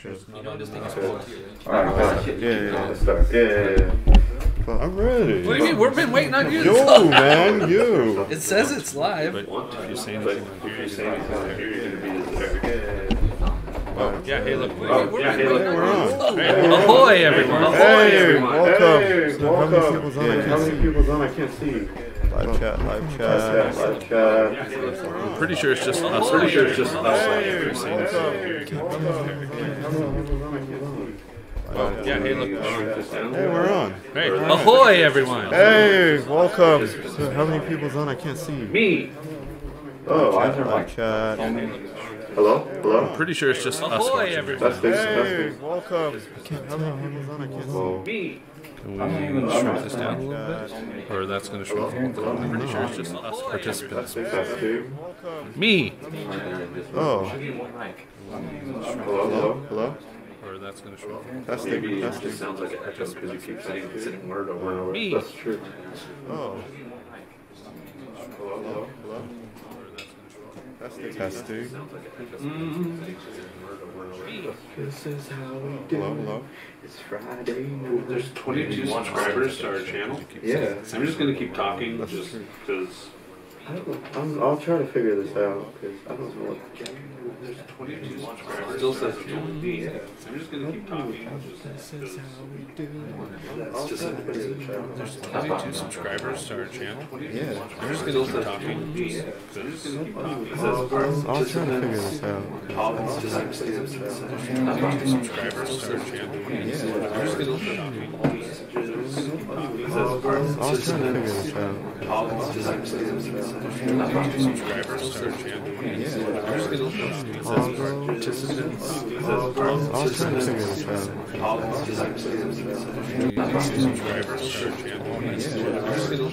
You know, this thing is Alright, yeah. Let's start. Yeah. I'm ready. What do you mean? We've been waiting on you. Yo, man, you. It says it's live. But if you say anything here, you're gonna be there. Yeah, hey, look. We're on. Ahoy, everyone. Hey, welcome. Hey, So how many people's on? I How can't many see. people's on? I can't see. Live chat, live chat. Live chat. I'm pretty sure it's just us. Yeah, hey, look. Hey, we're on. Hey, ahoy, everyone. Hey, welcome. So how many people's on? I can't see. Me. Oh, I heard Live chat. Hello? Hello? I'm pretty sure it's just us. Ahoy, watching. everyone. That's fixed. Hey, welcome. How many people's on? I can't see. Me. Can we shrink this down a little bit? Or that's going to shrink a little bit? I'm pretty sure it's just us participants. That's two. Me! Oh, Hello? Hello? Or that's going to shrink. testing, testing. Sounds like an echo because you keep saying the same word over and over. Me. That's true. Oh, Hello? hello. Testing, testing. This is how we do. Hello, hello. It's Friday. There's 22 subscribers to our channel. Yeah. I'm just gonna keep talking just because. I'll try to figure this out because I don't know what. There's 22 subscribers. Still says it's only me. I'm just gonna keep talking just because. I'll try to figure this out. There's 22 subscribers to our channel. Yeah, I'm just going to keep talking. Just I'll try to figure this out. 22 subscribers to our channel. Yeah, I'm just going to keep talking. I'll try to figure this out. 22 subscribers to our channel. Yeah, I'm just going to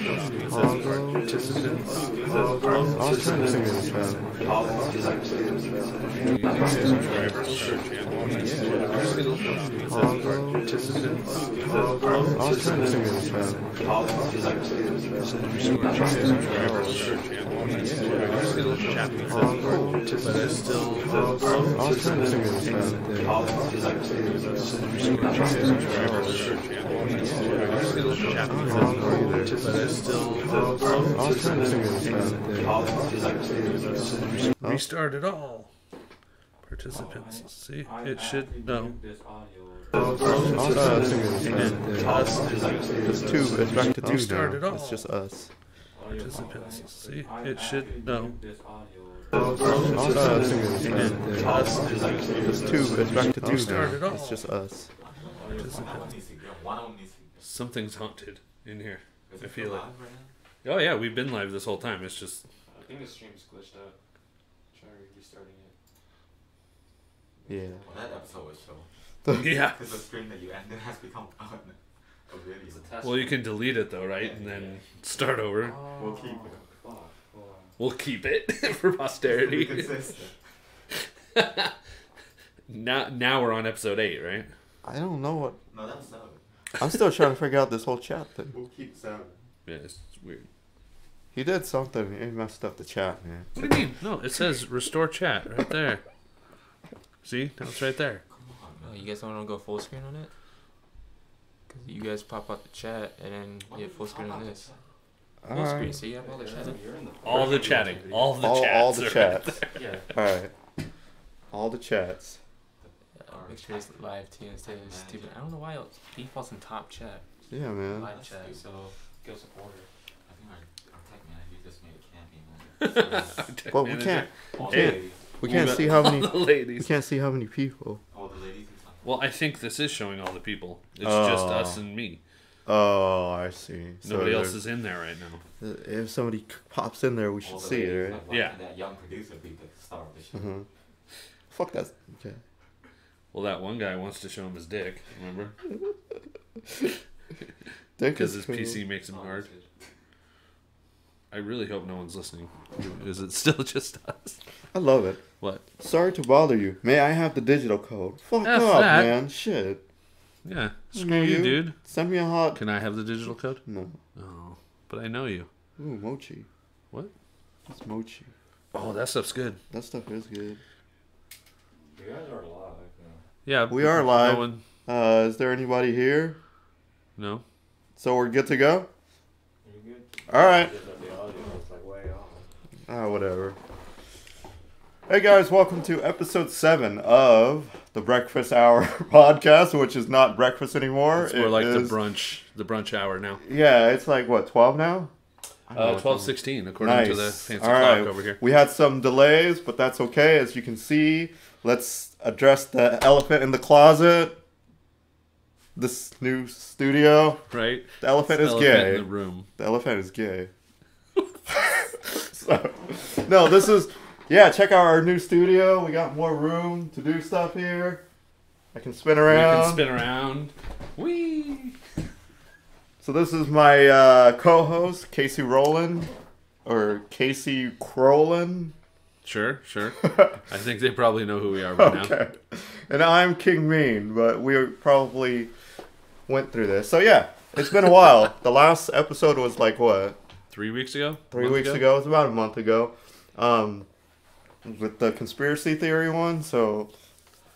keep talking. Participants. I'll try to figure this out. 22 subscribers to our channel. I'm just going to keep talking. Participants. I'll try to figure this out. 22 subscribers to our channel. I'm just going to keep talking. Participants. I'll try to figure this out. Subscribers to our channel. I'm just going to chat with them. But I still. I'll try to figure this out. Subscribers to our channel. I'm just going to chat with them. But I still. I'll try to figure this out. Restart it all. Participants. See, it should no. I'll try to figure this out. It's two. It's back to two Restart it now. all. It's just us. Participants. See, it should no. I'll try to figure this out. It's two. It's back to two Restart it now. all. It's just us. Participants. Something's haunted in here. I feel it. Oh yeah, we've been live this whole time. It's just I think the stream's glitched out. Try restarting it. Yeah. Well, that episode was so. yeah. Because the screen that you ended has become a video. Well, you can delete it though, right? And then start over. We'll keep it. We'll keep it for Be posterity. consistent. Now we're on episode 8, right? I don't know what. No, that's 7. I'm still trying to figure out this whole chat thing. We'll keep 7. Yeah, it's weird. He did something. He messed up the chat, man. What do you mean? No, it says restore chat right there. See? Now it's right there. Oh, you guys don't want to go full screen on it? Because you guys pop out the chat and then you have full screen on this. Full screen, Alright. so you have all the chat. All the chatting. All the chats. All the are chats. Yeah. Alright. All the chats. Make sure it's live too instead of stupid. I don't know why it defaults in top chat. Yeah, man. Live chat, so give us a order. I think our tech manager just made a camping. But we can't see how many. the We ladies. can't see how many people. All the ladies and stuff. Well, I think this is showing all the people. It's Oh. just us and me. Oh, I see. Nobody else there's- is in there right now. If somebody pops in there, we All should the see it, ladies, right? like, Yeah. That young producer be the star of the show. Uh-huh. Fuck that. Okay. Well, that one guy wants to show him his dick. Remember? Dick Because is his cool. PC makes him hard. I really hope no one's listening. Is it still just us? I love it. What? Sorry to bother you. May I have the digital code? Fuck F up, that. man. Shit. Yeah. I Screw know you, dude. Send me a hot. Can I have the digital code? No. Oh, but I know you. Ooh, mochi. What? It's mochi. Oh, that stuff's good. That stuff is good. You guys are live now. Yeah, We are live. No one, Is there anybody here? no. So we're good to go? All right. Whatever. Hey guys, welcome to episode 7 of the Breakfast Hour podcast, which is not breakfast anymore. It's more like is- the brunch hour now. Yeah, it's like what, 12 now? 12:16 according to the fancy All clock right. over here. We had some delays, but that's okay. As you can see, let's address the elephant in the closet. This new studio. Right? The elephant is Elephant gay. in the room. The elephant is gay. So, no, this is... Yeah, check out our new studio. We got more room to do stuff here. I can spin around. We can spin around. Whee! So this is my co-host, Casey Rowland. Or Casey Crowlin. Sure. I think they probably know who we are by now. Okay. And I'm King Mean, but we probably went through this. So yeah, it's been a while. The last episode was like what? 3 weeks ago? 3 weeks ago. It was about a month ago. With the conspiracy theory one. So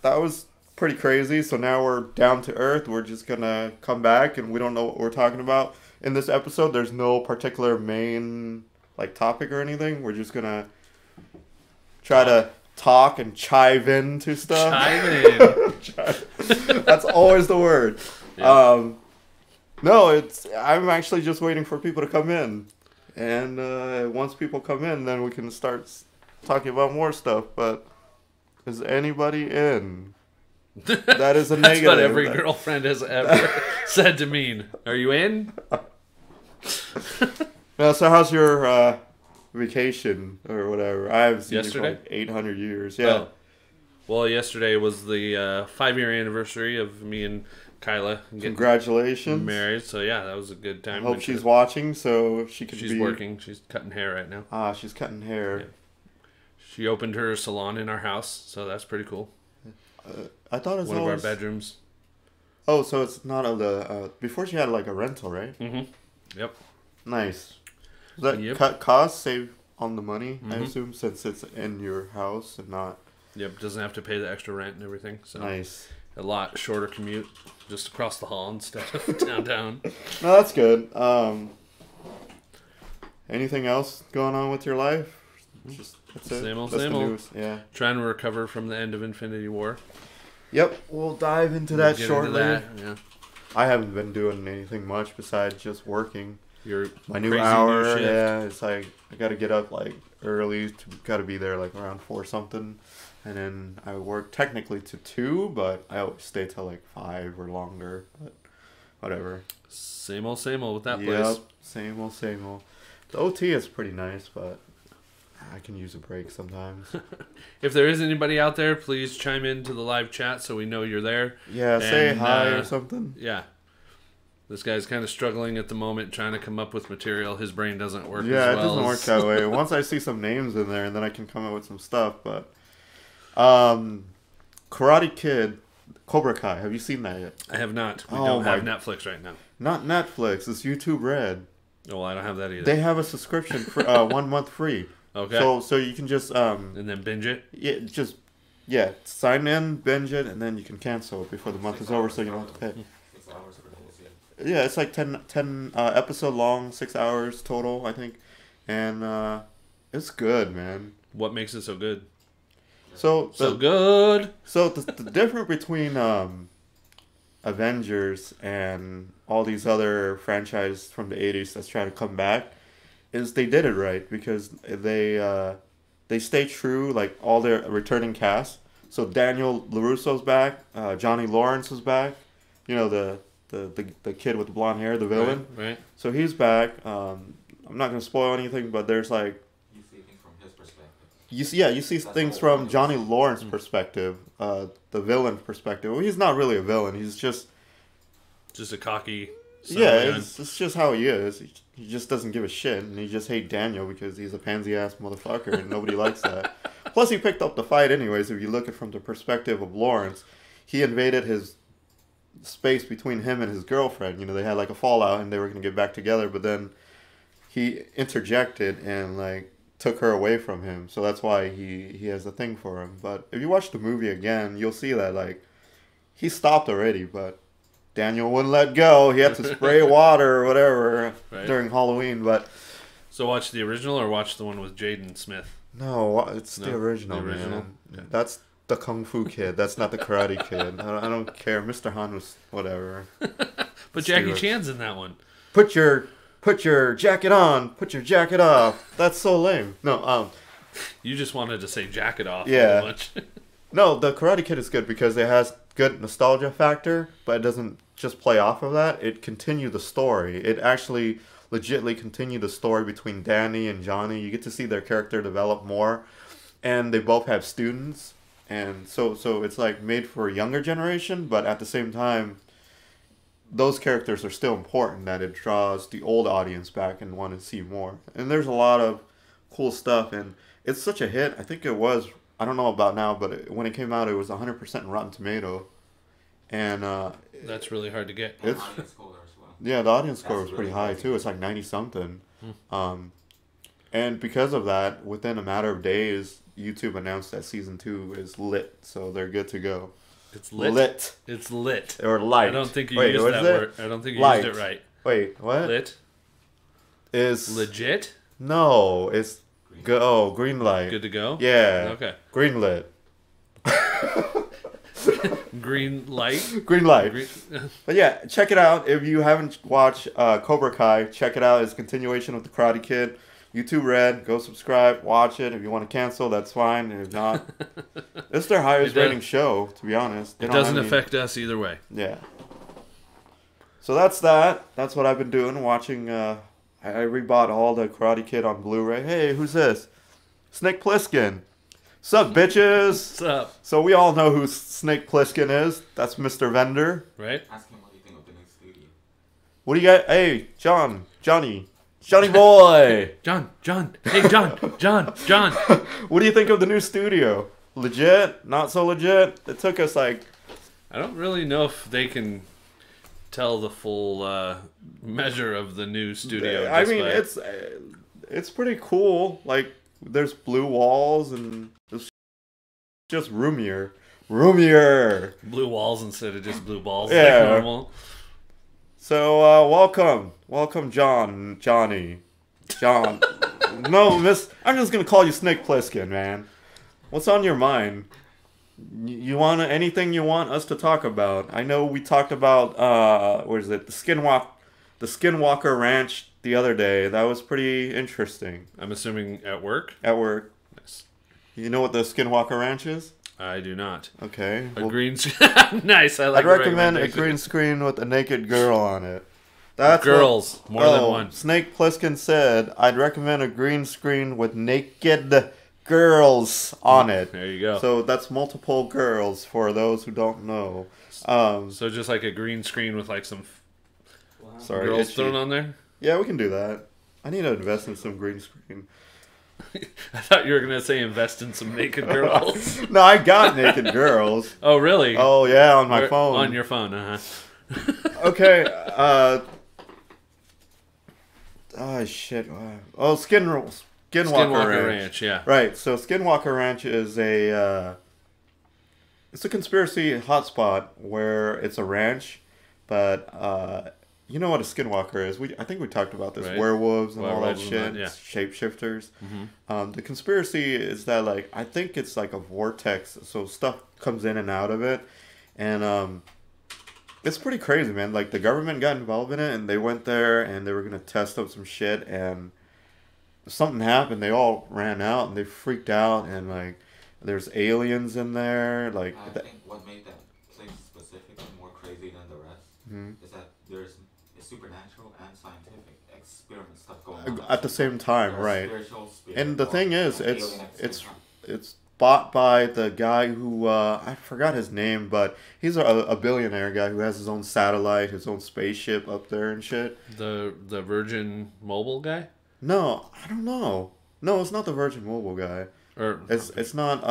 that was pretty crazy. So now we're down to earth. We're just gonna come back and we don't know what we're talking about. In this episode, there's no particular main like topic or anything. We're just gonna try to talk and chive into stuff. Chime in. That's always the word. Yeah. No, I'm actually just waiting for people to come in. And once people come in, then we can start talking about more stuff. But is anybody in? That is a That's negative. what every girlfriend has ever said to me. Are you in? No, so how's your vacation or whatever? I haven't seen Yesterday? you for like 800 years. Yeah. Oh. Well, yesterday was the 5-year anniversary of me and Kyla getting Congratulations. married. So yeah, that was a good time. I hope she's watching so she can She's be... working. She's cutting hair right now. Ah, she's cutting hair. Yeah. She opened her salon in our house, so that's pretty cool. I thought it was One of always... our bedrooms. Oh, so it's not of the... before she had like a rental, right? Mm-hmm. Yep. Nice. Does that Yep. cut costs, save on the money, I Mhm. assume, since it's in your house and not... Yep. Doesn't have to pay the extra rent and everything. So Nice. a lot shorter commute, just across the hall instead of downtown. No, that's good. Anything else going on with your life? Just that's it. Same old, That's same the old. news. Yeah. Trying to recover from the end of Infinity War. Yep. We'll dive into We'll that get shortly. into that, yeah. I haven't been doing anything much besides just working. Your My new crazy hour. shift. Yeah, it's like I got to get up like early. Got to be there like around 4 something. And then I work technically to 2, but I always stay till like 5 or longer. But whatever. Same old with that Yep, place. same old, same old. The OT is pretty nice, but I can use a break sometimes. If there is anybody out there, please chime into the live chat so we know you're there. Yeah, say And, hi or something. Yeah. This guy's kind of struggling at the moment trying to come up with material. His brain doesn't work Yeah, as it well doesn't work as... that way. Once I see some names in there, and then I can come up with some stuff. But Karate Kid, Cobra Kai. Have you seen that yet? I have not. We Oh don't have my- Netflix right now. Not Netflix. It's YouTube Red. Oh, well, I don't have that either. They have a subscription for 1 month free. Okay. So you can just And then binge it? sign in, binge it, and then you can cancel it before the month is over, so you don't have to pay. 6 hours per day. Yeah, it's like 10 episode long, 6 hours total, I think, and it's good, man. What makes it so good? So So good! So the difference between Avengers and all these other franchises from the 80s that's trying to come back is they did it right because they stay true, like all their returning cast. So Daniel LaRusso's back, Johnny Lawrence is back, you know, the kid with the blonde hair, the villain. Right. So he's back. I'm not gonna spoil anything, but there's like You see things from his perspective. you see things from Johnny Lawrence's perspective, the villain perspective. Well, he's not really a villain. He's just Just a cocky... yeah, it's just how he is. He just doesn't give a shit, and he just hates Daniel because he's a pansy ass motherfucker, and nobody likes that. Plus, he picked up the fight anyways. If you look at it from the perspective of Lawrence, he invaded his space between him and his girlfriend. You know, they had like a fallout, and they were gonna get back together, but then he interjected and like took her away from him. So that's why he has a thing for him. But if you watch the movie again, you'll see that like he stopped already, but Daniel wouldn't let go. He had to spray water or whatever during Halloween. But So watch the original or watch the one with Jaden Smith? no, it's the original, man. Yeah. That's the Kung Fu Kid. That's not the Karate Kid. I don't care. Mr. Han was whatever. But Jackie Stewart. Chan's in that one. Put your jacket on. Put your jacket off. That's so lame. No, You just wanted to say jacket off. Yeah. So much. no. The Karate Kid is good because it has good nostalgia factor, but it doesn't just play off of that. It continued the story. It actually legitly continued the story between Danny and Johnny. You get to see their character develop more, and they both have students, and so it's like made for a younger generation, but at the same time, those characters are still important, that it draws the old audience back and want to see more. And there's a lot of cool stuff, and it's such a hit. I think it was, I don't know about now, but when it came out, it was 100% Rotten Tomato. And That's really hard to get. And It's- audience score as well. yeah, the audience score That's was pretty really high crazy. too. It's like 90-something. And because of that, within a matter of days, YouTube announced that season 2 is lit, so they're good to go. It's lit. Lit. It's lit. Or light. I don't think you Wait, used what that is it? word. I don't think you Light. used it right. Wait, what? Lit. Is Legit. no, it's green light. Good to go. Yeah. Okay. Green lit. Green light. Green light. Green, But yeah, check it out. If you haven't watched Cobra Kai, check it out. It's a continuation of The Karate Kid. YouTube Red, go subscribe, watch it. If you want to cancel, that's fine. If not, it's their highest It does- rating show, to be honest. They it don't have doesn't any- affect us either way. Yeah. So that's that. That's what I've been doing, watching. I rebought all the Karate Kid on Blu-ray. Hey, who's this? Snake Plissken. Sup, bitches? What's up? So we all know who Snake Plissken is. That's Mr. Vendor. Right? Ask him what do you think of the next studio. What do you got? Hey, Johnny boy. John. Hey, John. What do you think of the new studio? Legit? Not so legit? It took us like... I don't really know if they can tell the full measure of the new studio. I just mean, by- it's pretty cool. Like, there's blue walls and it's just roomier. blue walls instead of just blue balls Yeah. like normal. So, welcome, Johnny. No, I'm just gonna call you Snake Plissken, man. What's on your mind? You want anything you want us to talk about? I know we talked about the Skinwalker Ranch the other day. That was pretty interesting. I'm assuming at work. At work. Nice. You know what the Skinwalker Ranch is? I do not. Okay. A well, green. Nice. I like. I'd the recommend a recommendation. green screen with a naked girl on it. That's Girls, more than Oh, one. Snake Plissken said, I'd recommend a green screen with naked girls on it. There you go. So that's multiple girls for those who don't know. So just like a green screen with like some Sorry, girls itchy. thrown on there. Yeah, we can do that. I need to invest in some green screen. I thought you were gonna say invest in some naked girls. No, I got naked girls. Oh really? Oh yeah, on my Where- phone. On your phone, Okay. Oh shit. Oh, Skinwalker Skinwalker Ranch. Ranch, yeah. Right. So Skinwalker Ranch is it's a conspiracy hotspot where it's a ranch, but you know what a skinwalker is. I think we talked about this. Right. Werewolves and all that Werewolves and shit. that, yeah. Shapeshifters. The conspiracy is that like I think it's like a vortex, so stuff comes in and out of it, and it's pretty crazy, man. Like the government got involved in it, and they went there and they were gonna test out some shit, and something happened. They all ran out and they freaked out, and like there's aliens in there. Like I think what made that place specifically more crazy than the rest is that there's a supernatural and scientific experiment stuff going on at the same time, There's right? spiritual, And the spiritual, thing is, and alien at the it's same time. it's bought by the guy who I forgot his name, but he's a billionaire guy who has his own satellite, his own spaceship up there and shit. The Virgin Mobile guy, No, I don't know. No, it's not the Virgin Mobile guy. or It's not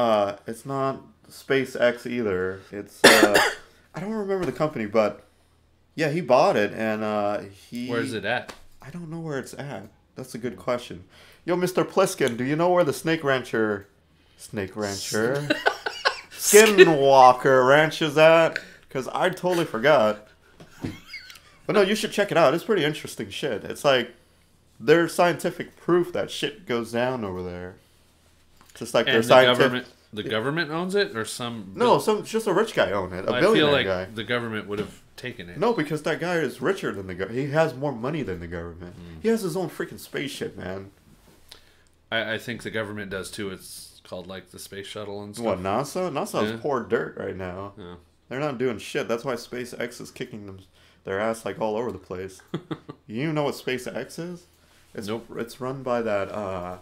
SpaceX either. It's I don't remember the company, but yeah, he bought it and he. where's it at? I don't know where it's at. That's a good question. Yo, Mr. Plissken, do you know where the Skinwalker Ranch is at? because I totally forgot. But no, you should check it out. It's pretty interesting shit. It's like there's scientific proof that shit goes down over there. Just like there's scientific. The government owns it, or some? No, just a rich guy owned it. A I billionaire feel like guy. the government would have taken it. No, because that guy is richer than the government. He has more money than the government. He has his own freaking spaceship, man. I think the government does too. It's called like the space shuttle and stuff. What, NASA? NASA's Yeah. poor dirt right now. Yeah. They're not doing shit. That's why SpaceX is kicking their ass like all over the place. You know what SpaceX is? Nope. It's run by that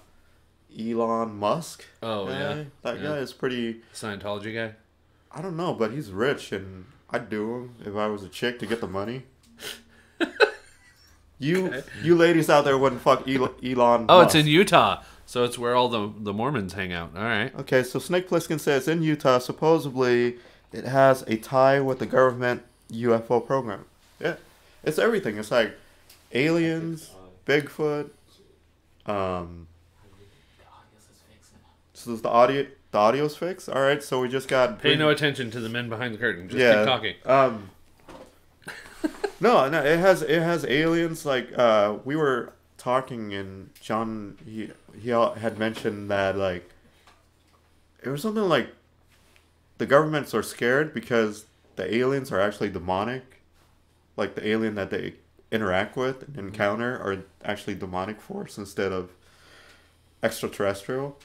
Elon Musk. Oh, guy. yeah. That Yeah. guy is pretty... Scientology guy. I don't know, but he's rich, and I'd do him if I was a chick to get the money. You ladies out there wouldn't fuck Elon Oh, Musk. it's in Utah, so it's where all the Mormons hang out. All right. Okay, so Snake Plissken says in Utah, supposedly it has a tie with the government UFO program. Yeah, it's everything. It's like aliens, Bigfoot. So is the audio's fixed? All right, so we just got. Pay no attention to the men behind the curtain. Just Yeah. keep talking. No, it has aliens. Like we were talking, and John he had mentioned that like it was something like the governments are scared because the aliens are actually demonic, like the alien that they interact with and encounter are actually demonic force instead of extraterrestrial.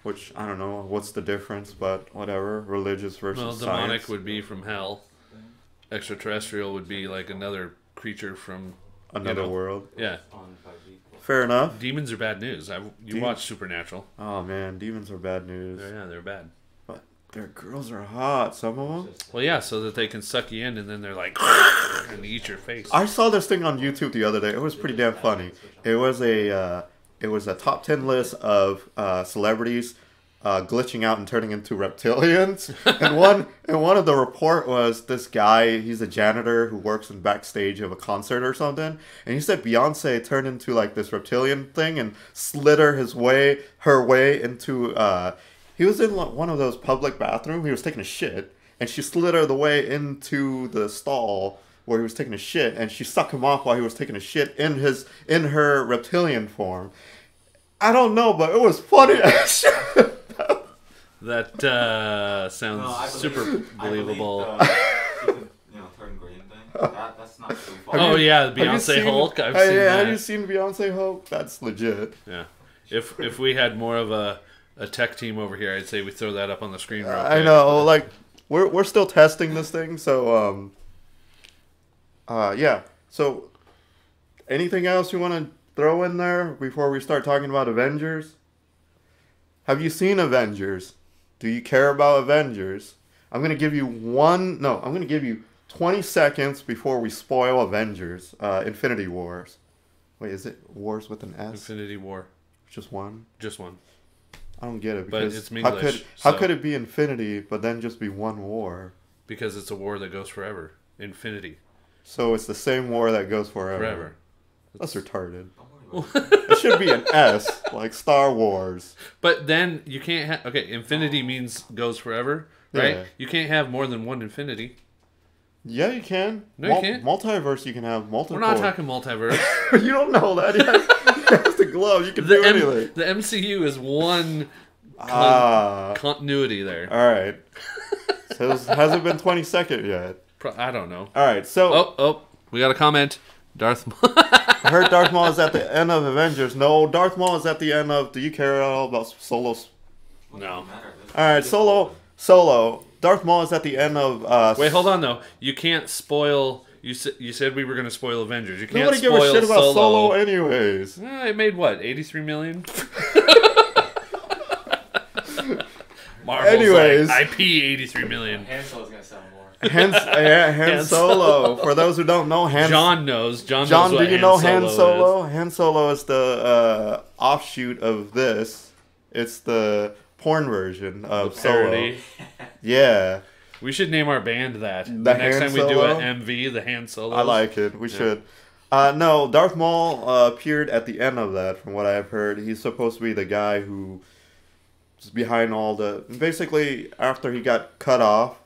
Which I don't know what's the difference, but whatever. Religious versus Well, demonic science. would be from hell. Extraterrestrial would be like another creature from Another world. Yeah. Fair enough. Demons are bad news. You watch Supernatural. Oh man, demons are bad news. Yeah, they're bad. But their girls are hot. Some of them. Well, yeah, so that they can suck you in, and then they're like, and eat your face. I saw this thing on YouTube the other day. It was pretty damn funny. It was a top 10 list of celebrities glitching out and turning into reptilians. and one of the report was this guy. He's a janitor who works in backstage of a concert or something. And he said Beyonce turned into like this reptilian thing and slid her way into. He was in one of those public bathrooms. He was taking a shit, and she slid her the way into the stall where he was taking a shit, and she sucked him off while he was taking a shit in her reptilian form. I don't know, but it was funny as shit. That sounds super believable. Turn green thing. That's not too far. Oh yeah, Beyonce Hulk. I've seen yeah, that. have you seen Beyonce Hulk? That's legit. Yeah. If we had more of a tech team over here, I'd say we throw that up on the screen real quick. I know, like we're still testing this thing, so yeah. So anything else you want to throw in there before we start talking about Avengers? Have you seen Avengers? Do you care about Avengers? I'm going to give you 20 seconds before we spoil Avengers. Infinity Wars. Wait, is it Wars with an S? Infinity War. Just one? Just one. I don't get it. But Because it's English. how could it be infinity, but then just be one war? Because it's a war that goes forever. Infinity. So it's the same war that goes forever. Forever. That's retarded. It should be an S, like Star Wars. But then you can't have... Okay, infinity means goes forever, right? Yeah. You can't have more than one infinity. Yeah, you can. No, you can't. Multiverse, you can have multiple. We're not talking multiverse. You don't know that. He has the glove. You can do anything. The MCU is one continuity there. All right. So it hasn't been 20 seconds yet. I don't know. All right, so... Oh, we got a comment. Darth Maul. I heard Darth Maul is at the end of Avengers. No, Darth Maul is at the end of... Do you care at all about Solo's... No. Alright, Solo. Darth Maul is at the end of... Wait, hold on, though. You can't spoil... You said we were going to spoil Avengers. You can't Nobody give spoil a shit about Solo anyways. It made what? 83 million? Marvel's Anyways. like, IP 83 million. Han Solo's gonna sell more. Han Solo. For those who don't know, John knows. John John, knows do what you know Han Han Solo Solo? Han Solo is the offshoot of this. It's the porn version of The parody. Solo. Yeah, We should name our band that. The The next Han time we do Solo? an MV, the Han Solo. I like it. We should. No, Darth Maul appeared at the end of that, from what I've heard. He's supposed to be the guy who is behind all the... Basically, after he got cut off,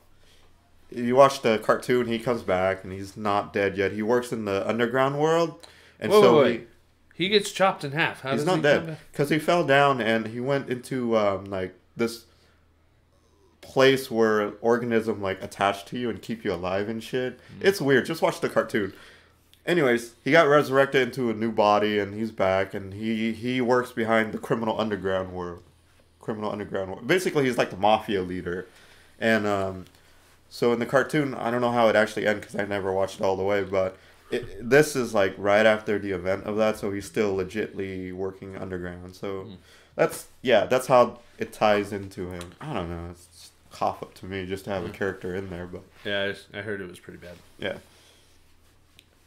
you watch the cartoon, he comes back and he's not dead yet. He works in the underground world, and Wait. He gets chopped in half. How he's does not he dead because he fell down and he went into like this place where an organism like attached to you and keep you alive and shit. It's weird. Just watch the cartoon. Anyways, he got resurrected into a new body and he's back and he works behind the criminal underground world. Basically, he's like the mafia leader, and so in the cartoon, I don't know how it actually ended because I never watched it all the way, but this is like right after the event of that, so he's still legitly working underground. So that's how it ties into him. I don't know. It's just a cough up to me just to have a character in there, but Yeah, I heard it was pretty bad. yeah.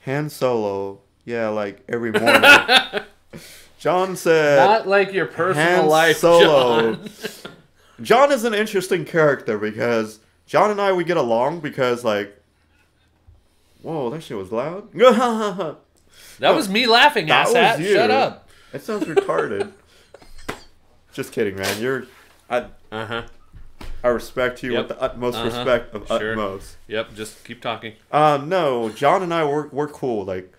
Han Solo, yeah, like every morning. John said, Not like your personal Han life, Solo. John. John is an interesting character because John and I, we get along because, like, whoa, that shit was loud. That was me laughing, That asshat. was you. Shut up. It sounds retarded. Just kidding, man. I respect you Yep. with the utmost respect of Sure. utmost. Yep, just keep talking. No, John and I, we're cool. Like,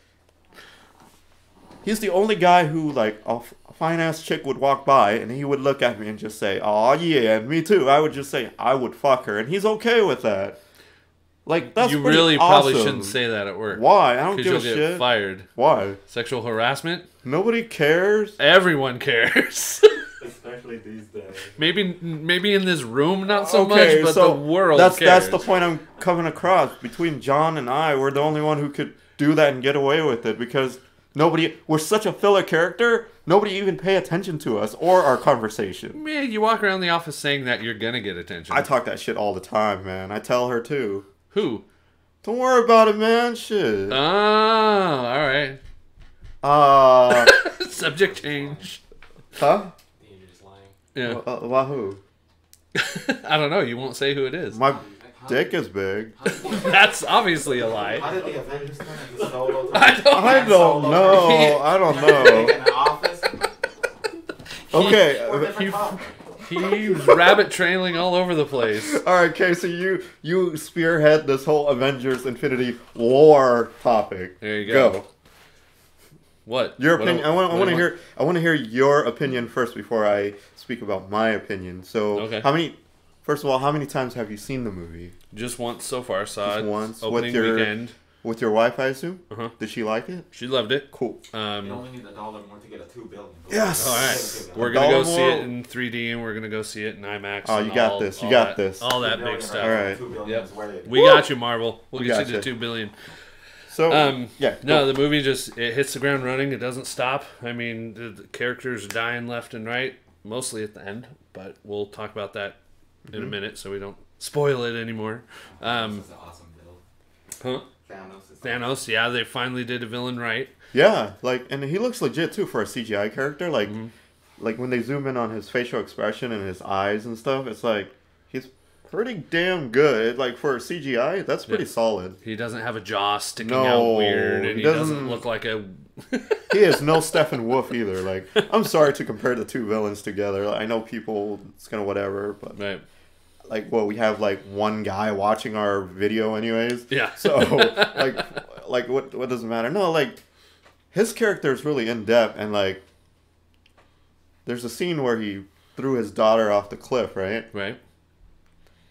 he's the only guy who, like, a fine-ass chick would walk by, and he would look at me and just say, "Aw, yeah, and me too." I would just say, "I would fuck her," and he's okay with that. Like, that's You pretty really awesome. probably shouldn't say that at work. Why? I don't Because give you'll a get shit. fired. Why? Sexual harassment? Nobody cares. Everyone cares. Especially these days. maybe in this room not so Okay, much, but so the world That's cares. the point I'm coming across. Between John and I, we're the only one who could do that and get away with it because we're such a filler character. Nobody even pay attention to us or our conversation. Man, you walk around the office saying that you're gonna get attention. I talk that shit all the time, man. I tell her too. Who? Don't worry about it, man. Shit. Oh, alright. Subject change. Huh? You're just lying. Yeah. Wahoo. I don't know, you won't say who it is. My dick is big. That's obviously a lie. How did the Avengers turn into Solo? I don't know. I don't know. In the office. Okay. He's rabbit trailing all over the place. Alright, okay, so you spearhead this whole Avengers Infinity War topic. There you go. What? Your What opinion. do- I what do want to you hear. I want to hear your opinion first before I speak about my opinion. So, Okay. First of all, how many times have you seen the movie? Just once so far. Saw Just it once? opening With your- weekend. With your wife, I assume. Uh-huh. Did she like it? She loved it. Cool. You only need $1 more to get a $2 billion. Yes. All right, we're $1 gonna go see more. it in 3D, and we're gonna go see it in IMAX. Oh, and you got all- this. You all got that- this. All that big stuff. All right. $2 billion Yep. is worth it. We got you, Marvel. We'll We get you gotcha. to $2 billion. So yeah. No, go. the movie just it hits the ground running. It doesn't stop. I mean, the characters are dying left and right, mostly at the end. But we'll talk about that in a minute, so we don't spoil it anymore. This is an awesome build. Huh? Thanos is Thanos, yeah, they finally did a villain right. Yeah, like, and he looks legit too for a CGI character. Like, Mm-hmm. like when they zoom in on his facial expression and his eyes and stuff, it's like he's pretty damn good. Like for a CGI, that's pretty Yeah. solid. He doesn't have a jaw sticking No, out weird, and he he doesn't doesn't- look like a. He is no Stephen Wolf either. Like, I'm sorry to compare the two villains together. I know people, it's gonna whatever, but Right. like, well, we have like one guy watching our video anyways. Yeah. So like what does it matter? No, like his character is really in depth, and like there's a scene where he threw his daughter off the cliff, right? Right.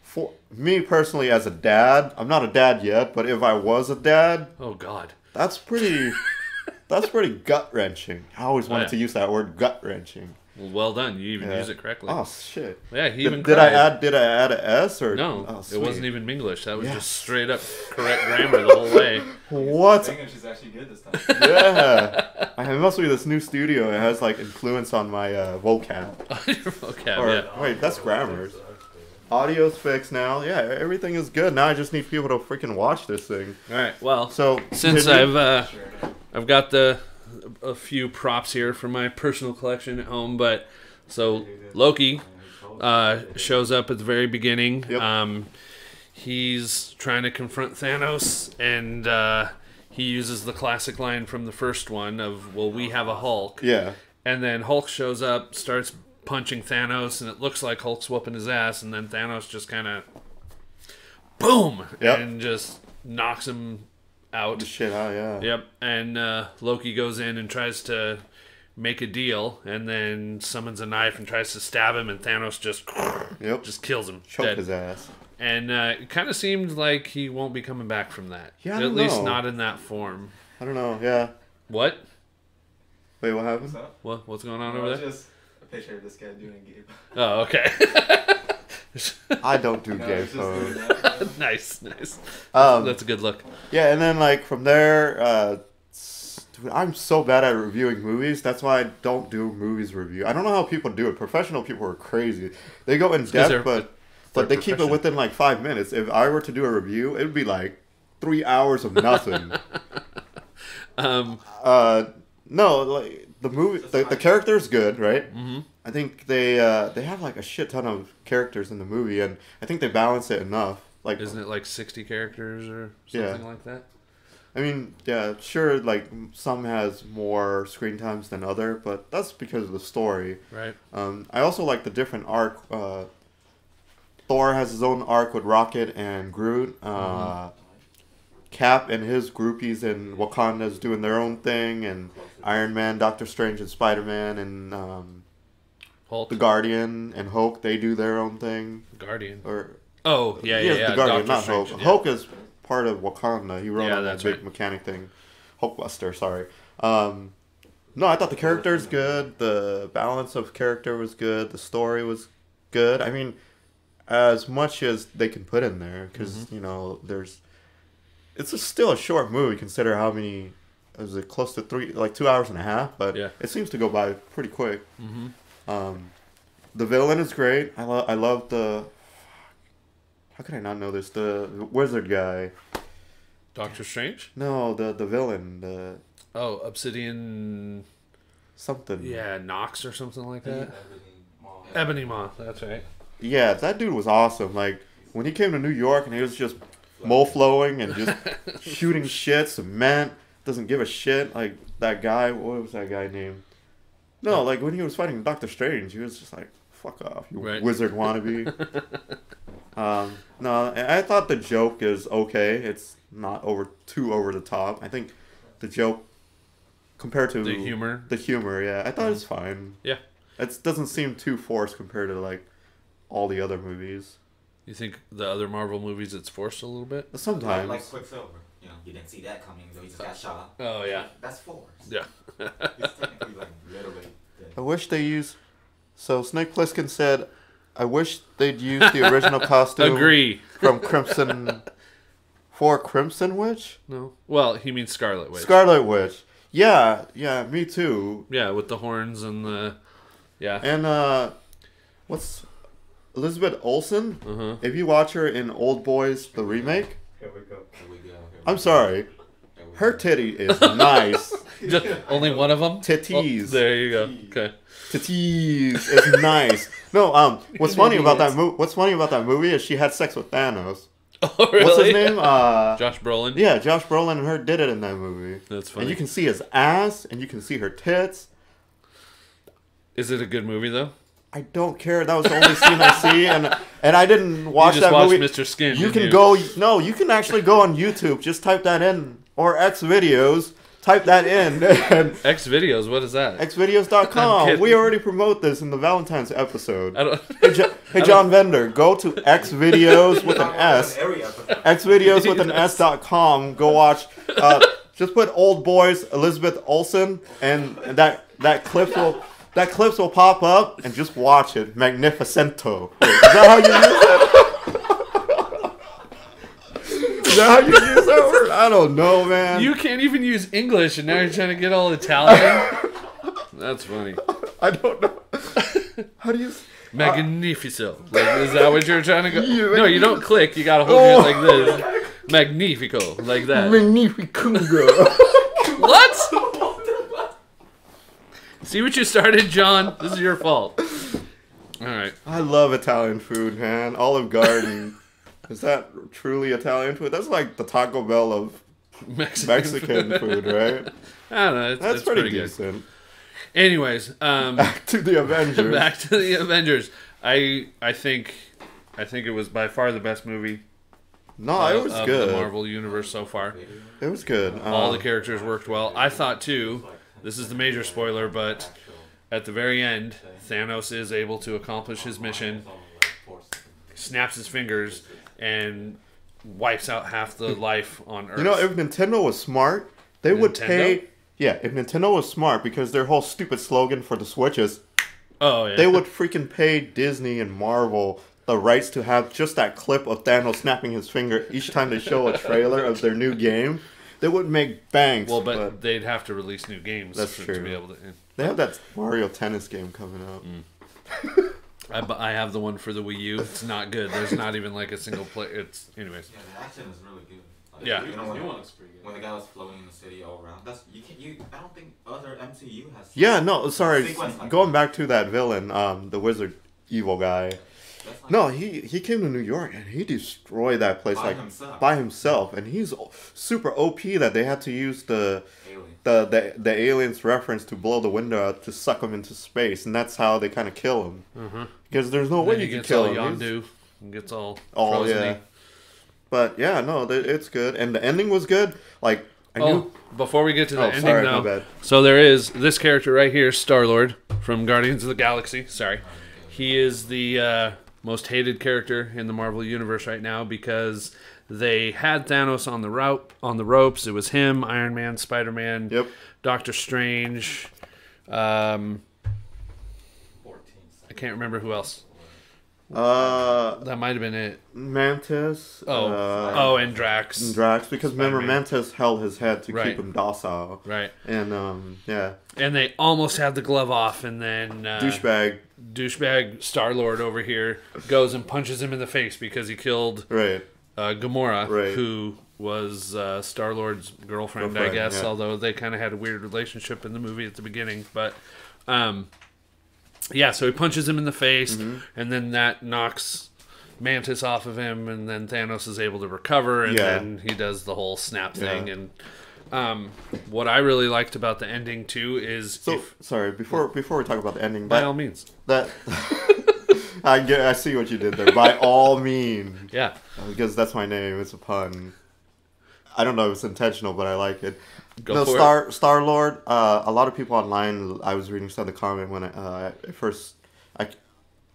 For me personally, as a dad, I'm not a dad yet, but if I was a dad, Oh God. that's pretty gut wrenching. I always wanted yeah. to use that word, gut wrenching. Well done. You even Yeah. use it correctly. Oh shit! Yeah, he even Did I cried. add an S or No, Oh, it sweet. wasn't even English. That was Yes. just straight up correct grammar the whole way. What? English is actually good this time. Yeah, it must be this new studio. It has like influence on my vocab. Your vocab, Or yeah. wait, that's grammars. Audio's fixed now. Yeah, everything is good. Now I just need people to freaking watch this thing. All right. Well, So since continue. I've got a few props here from my personal collection at home, but so Loki shows up at the very beginning. Yep. He's trying to confront Thanos, and he uses the classic line from the first one of "Well, we have a Hulk," yeah, and then Hulk shows up, starts punching Thanos, and it looks like Hulk's whooping his ass, and then Thanos just kind of boom, Yep. and just knocks him out. The shit out, yeah. Yep, and Loki goes in and tries to make a deal, and then summons a knife and tries to stab him, and Thanos Yep. just kills him. Choke Dead. his ass. And it kind of seemed like he won't be coming back from that. Yeah, I At don't least know. not in that form. I don't know, yeah. What? Wait, what happened? What's up? What's going on No, over it's there? just a picture of this guy doing a game. Oh, okay. I don't do No, gay it's just doing phones. that. Nice. Um, That's a good look. Yeah, and then like from there, dude, I'm so bad at reviewing movies. That's why I don't do movies review. I don't know how people do it. Professional people are crazy. They go in 'cause depth, they're but they keep it professional. within like 5 minutes. If I were to do a review, it would be like 3 hours of nothing. No, like the movie, the character is good, right? Mm-hmm. I think they have like a shit ton of characters in the movie, and I think they balance it enough. Like, Isn't it like 60 characters or Yeah. something like that? I mean, yeah, sure, like some has more screen times than other, but that's because of the story. Right. I also like the different arc. Thor has his own arc with Rocket and Groot. Cap and his groupies in Wakanda is doing their own thing, and Iron Man, Doctor Strange, and Spider-Man, and Hulk. the Guardian and Hulk, they do their own thing. Guardian. Or Oh, yeah. the Guardian, Doctor not Strange, Hulk. yeah. Hulk is part of Wakanda. He wrote Yeah, on that that's big right. mechanic thing. Hulkbuster, sorry. No, I thought the character's good. The balance of character was good. The story was good. I mean, as much as they can put in there, because you know, still a short movie. Consider how many. Was it close to 2 hours and a half? But Yeah. it seems to go by pretty quick. The villain is great. I love the. How could I not know this? The wizard guy. Doctor Strange? No, the villain. The Oh, Obsidian. something. Yeah, Nox or something like that. Ebony Maw. That's right. Yeah, that dude was awesome. Like when he came to New York and he was just flowing and just shooting shit, cement, doesn't give a shit. Like that guy, what was that guy named? No, like when he was fighting Doctor Strange, he was just like, "Fuck off, you Right. wizard wannabe." No, I thought the joke is okay. It's not too over the top. I think the joke compared to The humor. the humor, yeah, I thought it's fine. Yeah. It doesn't seem too forced compared to like all the other movies. You think the other Marvel movies it's forced a little bit? Sometimes. Like Quicksilver. You know, you didn't see that coming, so he just got shot. Oh, yeah. That's forced. Yeah. He's technically like literally dead. I wish they used. So Snake Plissken said, "I wish they'd use the original costume Agree. from Crimson for Crimson Witch, No. Well, he means Scarlet Witch. Scarlet Witch." Yeah, me too. Yeah, with the horns and the. Yeah. And what's Elizabeth Olsen? Uh-huh. If you watch her in Old Boys, the remake, Here we go. I'm sorry, her titty is nice. Just only one of them? Titties. Oh, there you go. Okay. Titties is nice. No, what's funny about that movie? What's funny about that movie is she had sex with Thanos. Oh, really? What's his name? Josh Brolin? Yeah, Josh Brolin and her did it in that movie. That's funny. And you can see his ass, and you can see her tits. Is it a good movie, though? I don't care. That was the only scene I see, and I didn't watch you just that watched movie. Mr. Skin. You didn't can you? go. No, you can actually go on YouTube. Just type that in, or X videos. Type that in, and X videos. What is that? I'm xvideos.com. kidding. We already promote this in the Valentine's episode. I don't. Hey, John Vender, go to xvideos with an S. xvideos with an S.com. Go watch. Just put Old Boys Elizabeth Olsen, and that clips will pop up, and just watch it. Magnificento. Wait, is that how you use it? Is that how you use that word? I don't know, man. You can't even use English, and now you're trying to get all Italian. That's funny. I don't know. How do you? Magnifico. Like, is that what you're trying to go? Yeah, No, you don't click. You gotta hold it like this. Magnifico, like that. Magnifico. What? See what you started, John? This is your fault. All right. I love Italian food, man. Olive Garden. Is that truly Italian food? That's like the Taco Bell of Mexican food, right? I don't know. That's it's pretty good. decent. Anyways, Back to the Avengers. back to the Avengers. I think it was by far the best movie No, it was of good. the Marvel universe so far. It was good. All the characters worked well. I thought too. This is the major spoiler, but at the very end, Thanos is able to accomplish his mission, snaps his fingers, and wipes out half the life on Earth. You know, if Nintendo was smart, they would Nintendo? pay. Yeah, if Nintendo was smart, because their whole stupid slogan for the Switch is, Oh yeah. they would freaking pay Disney and Marvel the rights to have just that clip of Thanos snapping his finger each time they show a trailer of their new game. They would make banks. Well, but they'd have to release new games That's to true. be able to. they have that Mario Tennis game coming out. I have the one for the Wii U. It's not good. There's not even like a single play. It's anyways. Yeah, the action is really good. Like, Yeah. You know, New when, one looks pretty good. when the guy was floating in the city all around, that's you can you. I don't think other MCU has. Yeah, no, sorry. sequence like Going back to that villain, the wizard evil guy. that's like No, he came to New York and he destroyed that place By like himself. by himself, and he's super OP that they had to use the alien. the aliens reference to blow the window out to suck him into space, and that's how they kind of kill him. Because there's no way Then you he can gets kill all him. He's- Yondu. And gets all Oh frozen-y. yeah. But yeah, no, it's good, and the ending was good. Like I Oh, knew. before we get to the Oh, ending, sorry, my though. bad. So there is this character right here, Star-Lord from Guardians of the Galaxy. Sorry. He is the most hated character in the Marvel Universe right now because they had Thanos on the ropes. It was him, Iron Man, Spider-Man, Yep. Doctor Strange. I can't remember who else. That might have been it. Mantis. And Drax. and Drax, because remember Spider-Man. Mantis held his head to Right. keep him docile, Right. and yeah, And they almost had the glove off, and then douchebag Star-Lord over here goes and punches him in the face because he killed right. Gamora, Right. who was Star-Lord's girlfriend, I Girlfriend, guess, yeah. although they kind of had a weird relationship in the movie at the beginning. But, yeah, so he punches him in the face, Mm-hmm. and then that knocks Mantis off of him, and then Thanos is able to recover, and Yeah. then he does the whole snap thing. Yeah. And what I really liked about the ending, too, is So sorry, before we talk about the ending, by all means. that I see what you did there. By all means, Yeah. because that's my name. It's a pun. I don't know if it's intentional, but I like it. Go for Star Lord. A lot of people online. I was reading some of the comment when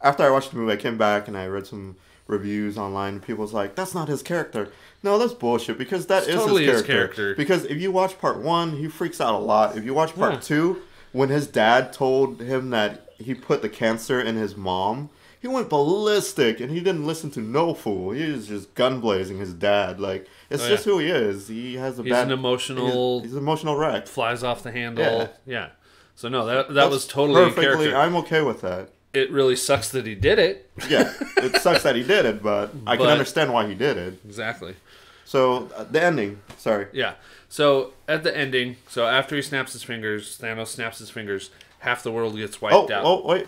after I watched the movie, I came back and I read some reviews online. And people was like, "That's not his character." No, that's bullshit, because that It's is totally his his character. character. Because if you watch part 1, he freaks out a lot. If you watch part Yeah. 2, when his dad told him that he put the cancer in his mom, he went ballistic, and he didn't listen to no fool. He was just gun blazing his dad. Like, it's Oh, just yeah. who he is. He has a He's bad... an emotional, He's an emotional wreck. flies off the handle. Yeah. Yeah. So no, that That's was totally a perfectly... character. I'm okay with that. It really sucks that he did it. Yeah, it sucks that he did it, but I can But- understand why he did it. Exactly. So, the ending. Sorry. Yeah. So at the ending, so after he snaps his fingers, Thanos snaps his fingers, half the world gets wiped out. Wait.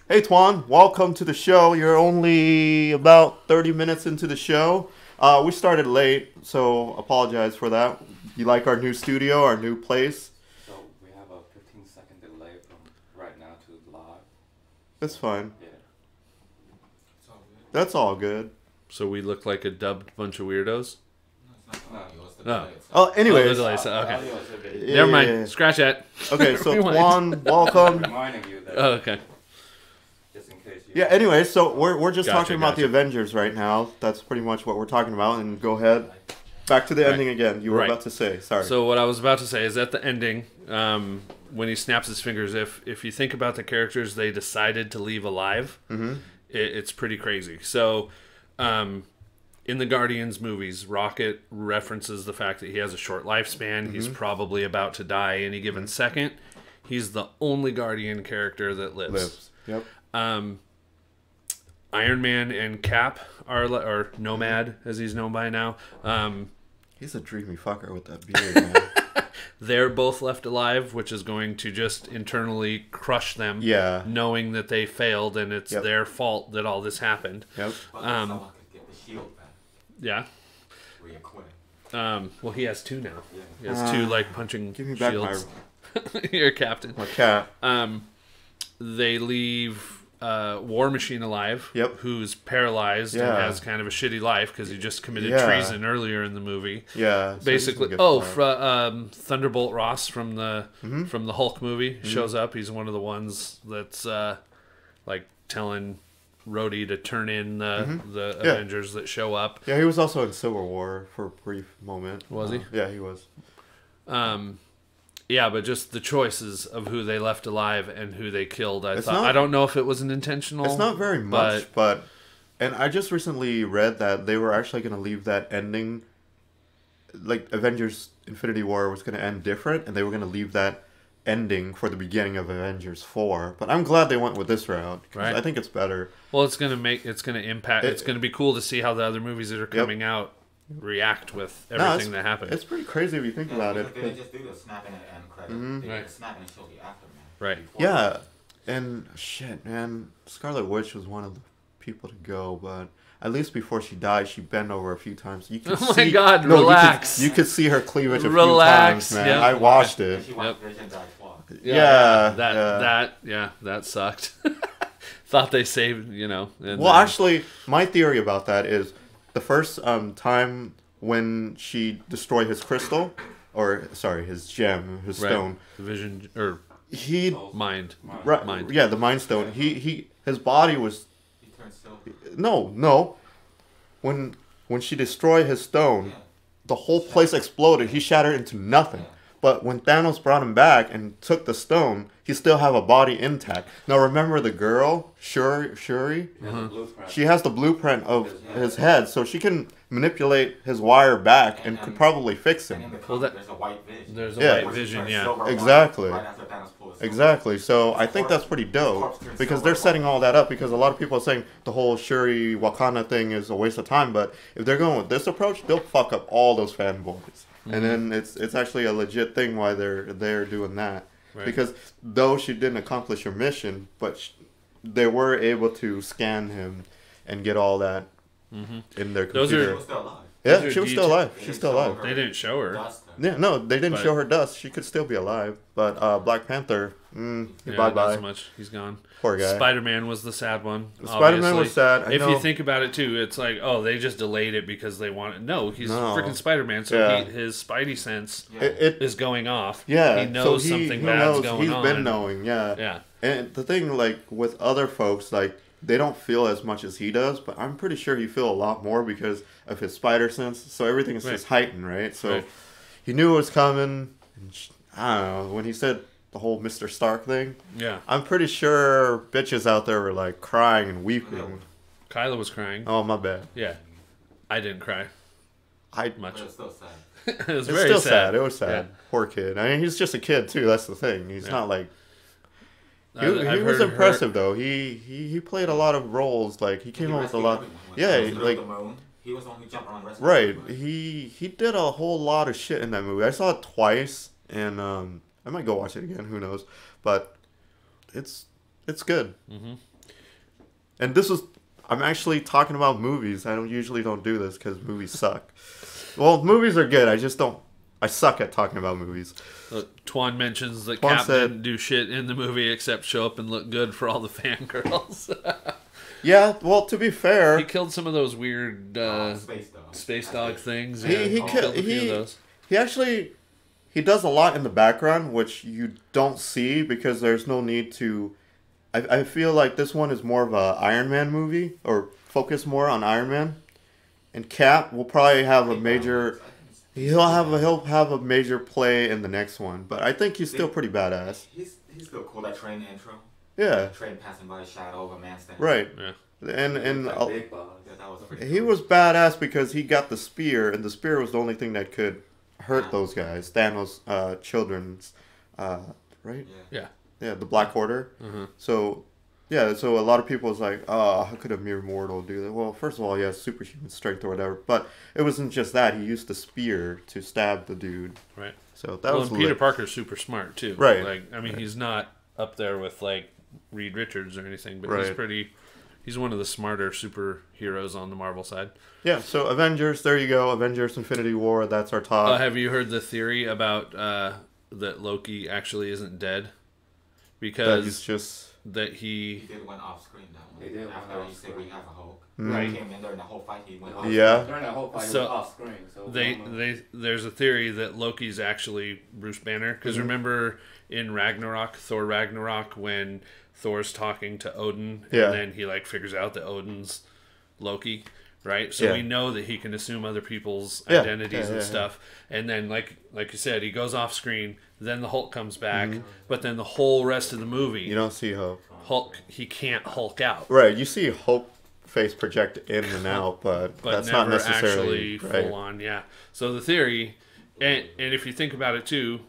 Hey, Twan, welcome to the show. You're only about 30 minutes into the show. We started late, so apologize for that. You like our new studio, our new place? So we have a 15-second delay from right now to live. That's fine. Yeah. It's all good. That's all good. So we look like a dubbed bunch of weirdos. No, it's not audio, it's the No. delay itself. Oh, anyways. delay, so- okay. Audio is a bit Yeah, Never mind. yeah, yeah. Scratch that. Okay, so Rewind. Twan, welcome. reminding you that Oh, okay. just in case you. Yeah, anyway, so we're just Gotcha, talking about the gotcha. Avengers right now. That's pretty much what we're talking about. And go ahead. Back to the Right. ending again. You were Right. about to say. Sorry. So what I was about to say is at the ending, when he snaps his fingers, if you think about the characters they decided to leave alive, it's pretty crazy. So in the Guardians movies, Rocket references the fact that he has a short lifespan. He's probably about to die any given second. He's the only Guardian character that lives. Yep. Iron Man and Cap or Nomad, as he's known by now. He's a dreamy fucker with that beard, man. They're both left alive, which is going to just internally crush them. Yeah. Knowing that they failed and it's Yep. their fault that all this happened. Yep. But someone could get the shield back. Yeah. Reacquaint. Well, he has two now. Yeah. He has two like punching Give me back shields. You're captain. my cat. They leave War Machine alive. Yep. Who's paralyzed and Yeah. has kind of a shitty life because he just committed Yeah. treason earlier in the movie. Yeah. so Basically, he's gonna get fired. Thunderbolt Ross from the Hulk movie Mm-hmm. shows up. He's one of the ones that's like telling Rhodey to turn in the Yeah. Avengers that show up. Yeah, he was also in Civil War for a brief moment. Was he? Yeah, he was. Yeah, but just the choices of who they left alive and who they killed. It's I not- don't know if it was an intentional. It's not very much, but and I just recently read that they were actually going to leave that ending, like Avengers Infinity War was going to end different, and they were going to leave that ending for the beginning of Avengers 4. But I'm glad they went with this route. 'Cause Right. I think it's better. Well, it's gonna impact. It's gonna be cool to see how the other movies that are Yep. coming out react with No, everything that happens. It's pretty crazy if you think about it. They didn't just do the snapping at end credit. They did Right. the snapping and show the aftermath. Right. Before Yeah, and shit, man, Scarlet Witch was one of the people to go, but at least before she died, she bent over a few times. You could Oh my see, God, no, relax. You could see her cleavage a Relax, few times, man. yeah. I watched And it. she watched Vision die twice. Yeah, That sucked. Thought they saved, and Well, then- actually, my theory about that is the first time when she destroyed his crystal, or sorry, his gem, his right. stone, The Vision or he, mind. right, Mind. yeah, the Mind Stone. His body was He turned silver. no. When she destroyed his stone, the whole place exploded. He shattered into nothing. But when Thanos brought him back and took the stone, he still have a body intact. Now remember the girl, Shuri? Yeah, the blueprint. She has the blueprint of his head, so she can manipulate his wire back and could probably fix And in him. the Well, comic, that- there's a white vision. There's a Yeah. white Which he vision, turns yeah. silver Exactly. Right after Thanos pulls his Exactly. So I think that's pretty dope because they're setting all that up because a lot of people are saying the whole Shuri Wakanda thing is a waste of time, but if they're going with this approach, they'll fuck up all those fanboys. And then it's actually a legit thing why they're doing that. Right. Because though she didn't accomplish her mission, but they were able to scan him and get all that in their Those computer. She was still alive. Yeah, Those are she was still detail- alive. She's still alive. They didn't show her. Dust her. Yeah, no, they didn't But- show her dust. She could still be alive. But Black Panther, Yeah, bye not bye. so much. He's gone. Poor guy. Spider-Man was the sad one. Spider-Man was obviously. sad. I If know. you think about it too, it's like, oh, they just delayed it because they wanted. No, he's No. freaking Spider-Man, so Yeah. his Spidey sense It, is going off. yeah, he knows so something he bad's knows, going he's on. been knowing, yeah. Yeah, And the thing, like, with other folks, like, they don't feel as much as he does, but I'm pretty sure he feel a lot more because of his spider sense. So everything is just heightened, right? So Right. he knew it was coming. And I don't know, when he said the whole Mr. Stark thing, yeah. I'm pretty sure bitches out there were, like, crying and weeping. Kyla was crying. Oh, my bad. Yeah, I didn't cry I, much. But it's still sad. It was it's very still sad. sad. It was sad. Yeah. Poor kid. I mean, he's just a kid, too. That's the thing. He's Yeah. not, like... I've He was heard impressive though. He played a lot of roles. Like he came up with a lot. Yeah, like the moon, he was the one who jumped around rescuing right. everybody. He did a whole lot of shit in that movie. I saw it twice, and I might go watch it again. Who knows? But it's good. Mm-hmm. And this was I'm actually talking about movies. I usually don't do this because movies suck. Well, movies are good. I suck at talking about movies. Twan mentions that Twan Cap said- didn't do shit in the movie except show up and look good for all the fangirls. Yeah. Well, to be fair, He killed some of those weird Space dog. space dog things. He- Yeah, he killed a few he- of those. He actually he does a lot in the background which you don't see because there's no need to I feel like this one is more of a Iron Man movie or focus more on Iron Man. And Cap will probably have a major he'll have a major play in the next one, but I think he's still pretty badass. He's still cool. That train intro. Yeah. Train passing by a shadow of a man standing. Right. Yeah. And Like Big Boss. Yeah, that was pretty he cool. was badass because he got the spear, and the spear was the only thing that could hurt those guys. Thanos' children's, right? Yeah. Yeah, the Black Order. Mm-hmm. So, yeah, so a lot of people was like, oh, how could a mere mortal do that? Well, first of all, he has superhuman strength or whatever, but it wasn't just that. He used the spear to stab the dude. Right. So that Well, was and Peter lit. Parker's super smart too. Right. Like, I mean, he's not up there with like Reed Richards or anything, but Right. he's one of the smarter superheroes on the Marvel side. Yeah, so Avengers, there you go. Avengers Infinity War, that's our top. Have you heard the theory about that Loki actually isn't dead? because he's just that He he did went off screen that one. He did went After off you said we have a Hulk. Right. He came in there and the whole fight he went off. Yeah. During that whole fight, he So, was off screen. So they there's a theory that Loki's actually Bruce Banner, because remember in Ragnarok, Thor Ragnarok, when Thor's talking to Odin Yeah. and then he like figures out that Odin's Loki, right? So Yeah. we know that he can assume other people's Yeah. identities Yeah, and yeah, stuff. And then like you said, he goes off screen, then the Hulk comes back, but then the whole rest of the movie you don't see Hope. Hulk he can't Hulk out. Right, you see Hope face project in and out, but that's never not necessarily actually right. full on. Yeah. So the theory, and if you think about it too,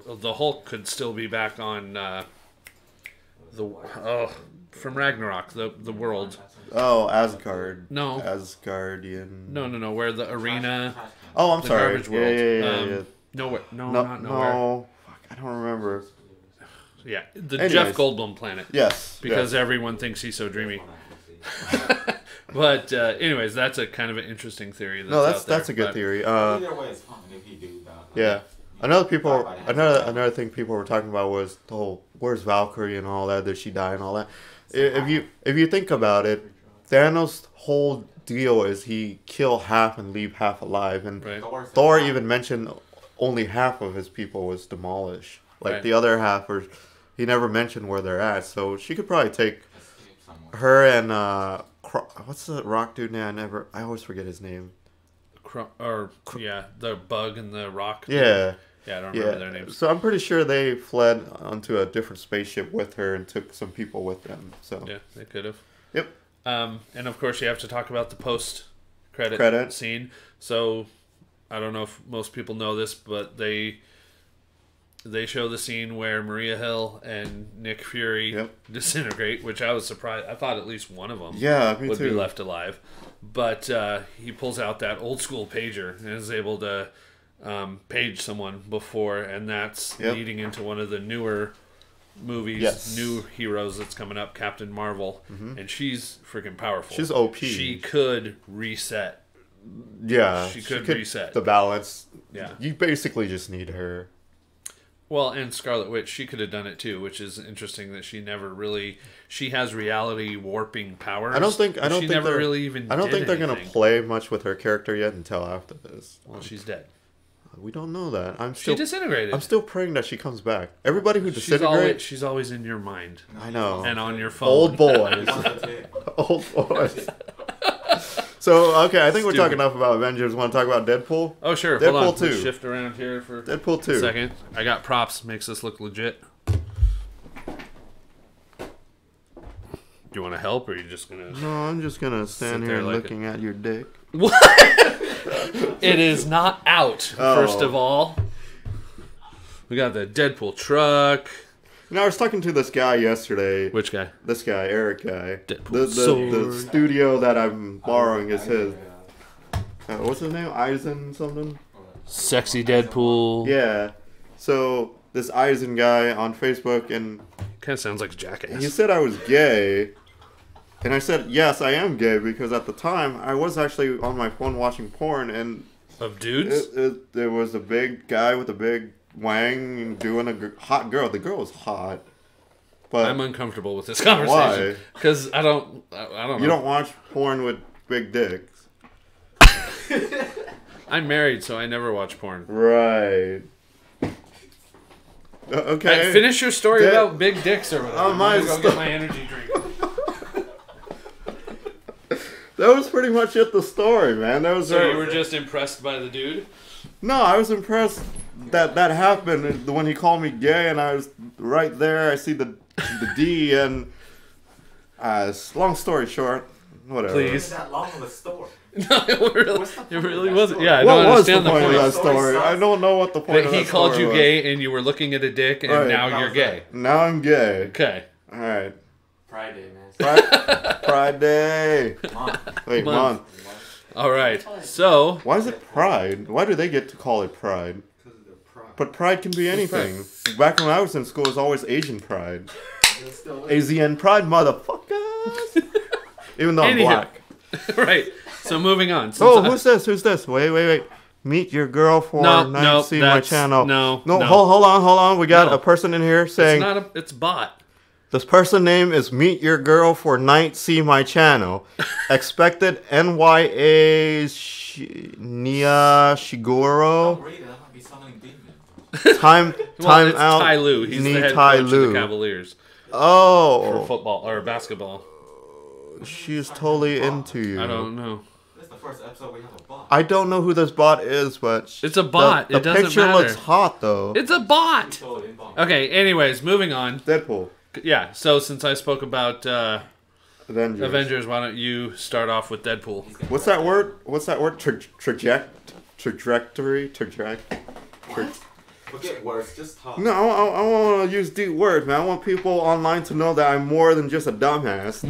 the Hulk could still be back on from Ragnarok, the world. Oh, Asgard. No. Asgardian. No, where the arena, Oh, I'm the sorry. garbage world. Yeah. Nowhere. No, No, not nowhere. no. Fuck, I don't remember. Yeah, the Anyways. Jeff Goldblum planet. Yes. Because yes. everyone thinks he's so dreamy. But anyways, that's a kind of an interesting theory. No, out there, that's a good but- theory. Either way, it's fun if he do that. Yeah. Another thing people were talking about was the whole where's Valkyrie and all that. Did she die and all that? If you think about it, Thanos' whole deal is he kill half and leave half alive, and Right. Thor even mentioned only half of his people was demolished. Like Right. the other half are, he never mentioned where they're at. So she could probably take Escape somewhere. her and what's the rock dude name? I always forget his name. The bug and the rock. Yeah. Yeah, I don't remember their names. So I'm pretty sure they fled onto a different spaceship with her and took some people with them. So Yeah, they could have. Yep. And of course, you have to talk about the post-credit Credit. scene. So, I don't know if most people know this, but they show the scene where Maria Hill and Nick Fury Yep. disintegrate, which I was surprised. I thought at least one of them Yeah, me would too. be left alive. But he pulls out that old school pager and is able to page someone before, and that's Yep. leading into one of the newer movies, Yes. new heroes that's coming up, Captain Marvel, and she's freaking powerful. She's OP. She could reset. Yeah, She could reset. the balance. Yeah. You basically just need her. Well, and Scarlet Witch, she could have done it too, which is interesting that she never really. She has reality warping powers. I don't think she never they're, really even. I don't did think they're gonna anything. play much with her character yet until after this. Well, she's dead. We don't know that. She disintegrated. I'm still praying that she comes back. Everybody who she's always, disintegrates, she's always in your mind I know. and on your phone. Old boys. Old boys. So, okay, I think we're Stupid. talking enough about Avengers. Want to talk about Deadpool? Oh sure, hold on. Deadpool Let's 2. shift around here for Deadpool a 2. second. I got props. Makes this look legit. Do you want to help, or are you just gonna? No, I'm just gonna stand Sit here there like looking at your dick. It is not out. Oh. First of all, we got the Deadpool truck. You know, I was talking to this guy yesterday. Which guy? This guy, Eric guy. Deadpool The sword. studio that I'm borrowing is his. What's his name? Eisen something? Sexy Deadpool. Yeah. So, this Eisen guy on Facebook, and Kind of sounds like a jackass. he said I was gay. And I said, yes, I am gay, because at the time, I was actually on my phone watching porn, and Of dudes? there was a big guy with a big wang doing a hot girl. The girl was hot. But I'm uncomfortable with this conversation. Why? Because I don't know. You don't watch porn with big dicks. I'm married, so I never watch porn. Right. Okay. Finish your story Dead- about big dicks or whatever. Oh, my I'm gonna go sto- get my energy drink. That was pretty much it, the story, man. That was So you were just impressed by the dude? No, I was impressed that happened when he called me gay, and I was right there. I see the D, and long story short, whatever. Please. that long of a story. No, it really wasn't. Yeah, I What don't was the understand point of that Story story? sucks. I don't know what the point That of he that called story you was. gay and you were looking at a dick and Right. now How you're was gay. Now I'm gay. Okay. All right. Friday, man. Pride Day. Wait, Month. month. All right. So, Why is it Pride? Why do they get to call it Pride? But Pride can be anything. Back when I was in school, it was always Asian Pride. AZN Pride, motherfuckers. Even though I'm Anyhow. black. right. So moving on. Since Oh, who's this? Who's this? Wait. Meet your girl for No, night. no, See my that's- channel. no, no. no. Hold on. We got No. a person in here saying It's bot. this person name is Meet Your Girl for Night. See my channel. Expected NYA Nia Shiguro. Read it. That might be summoning demons. Time Well, it's out. Ty Lue. He's the Need head Ty coach of Lue. the Cavaliers for Oh, football or basketball. she's totally into you. I don't know. This is the first episode we have a bot. I don't know who this bot is, but It's a bot. The It doesn't picture matter. looks hot though. It's a bot. Totally involved. Okay. Anyways, moving on. Deadpool. Yeah. So since I spoke about Avengers. Avengers, why don't you start off with Deadpool? What's that word? Trajectory. Forget words, just talk. No, I want to use deep words, man. I want people online to know that I'm more than just a dumbass.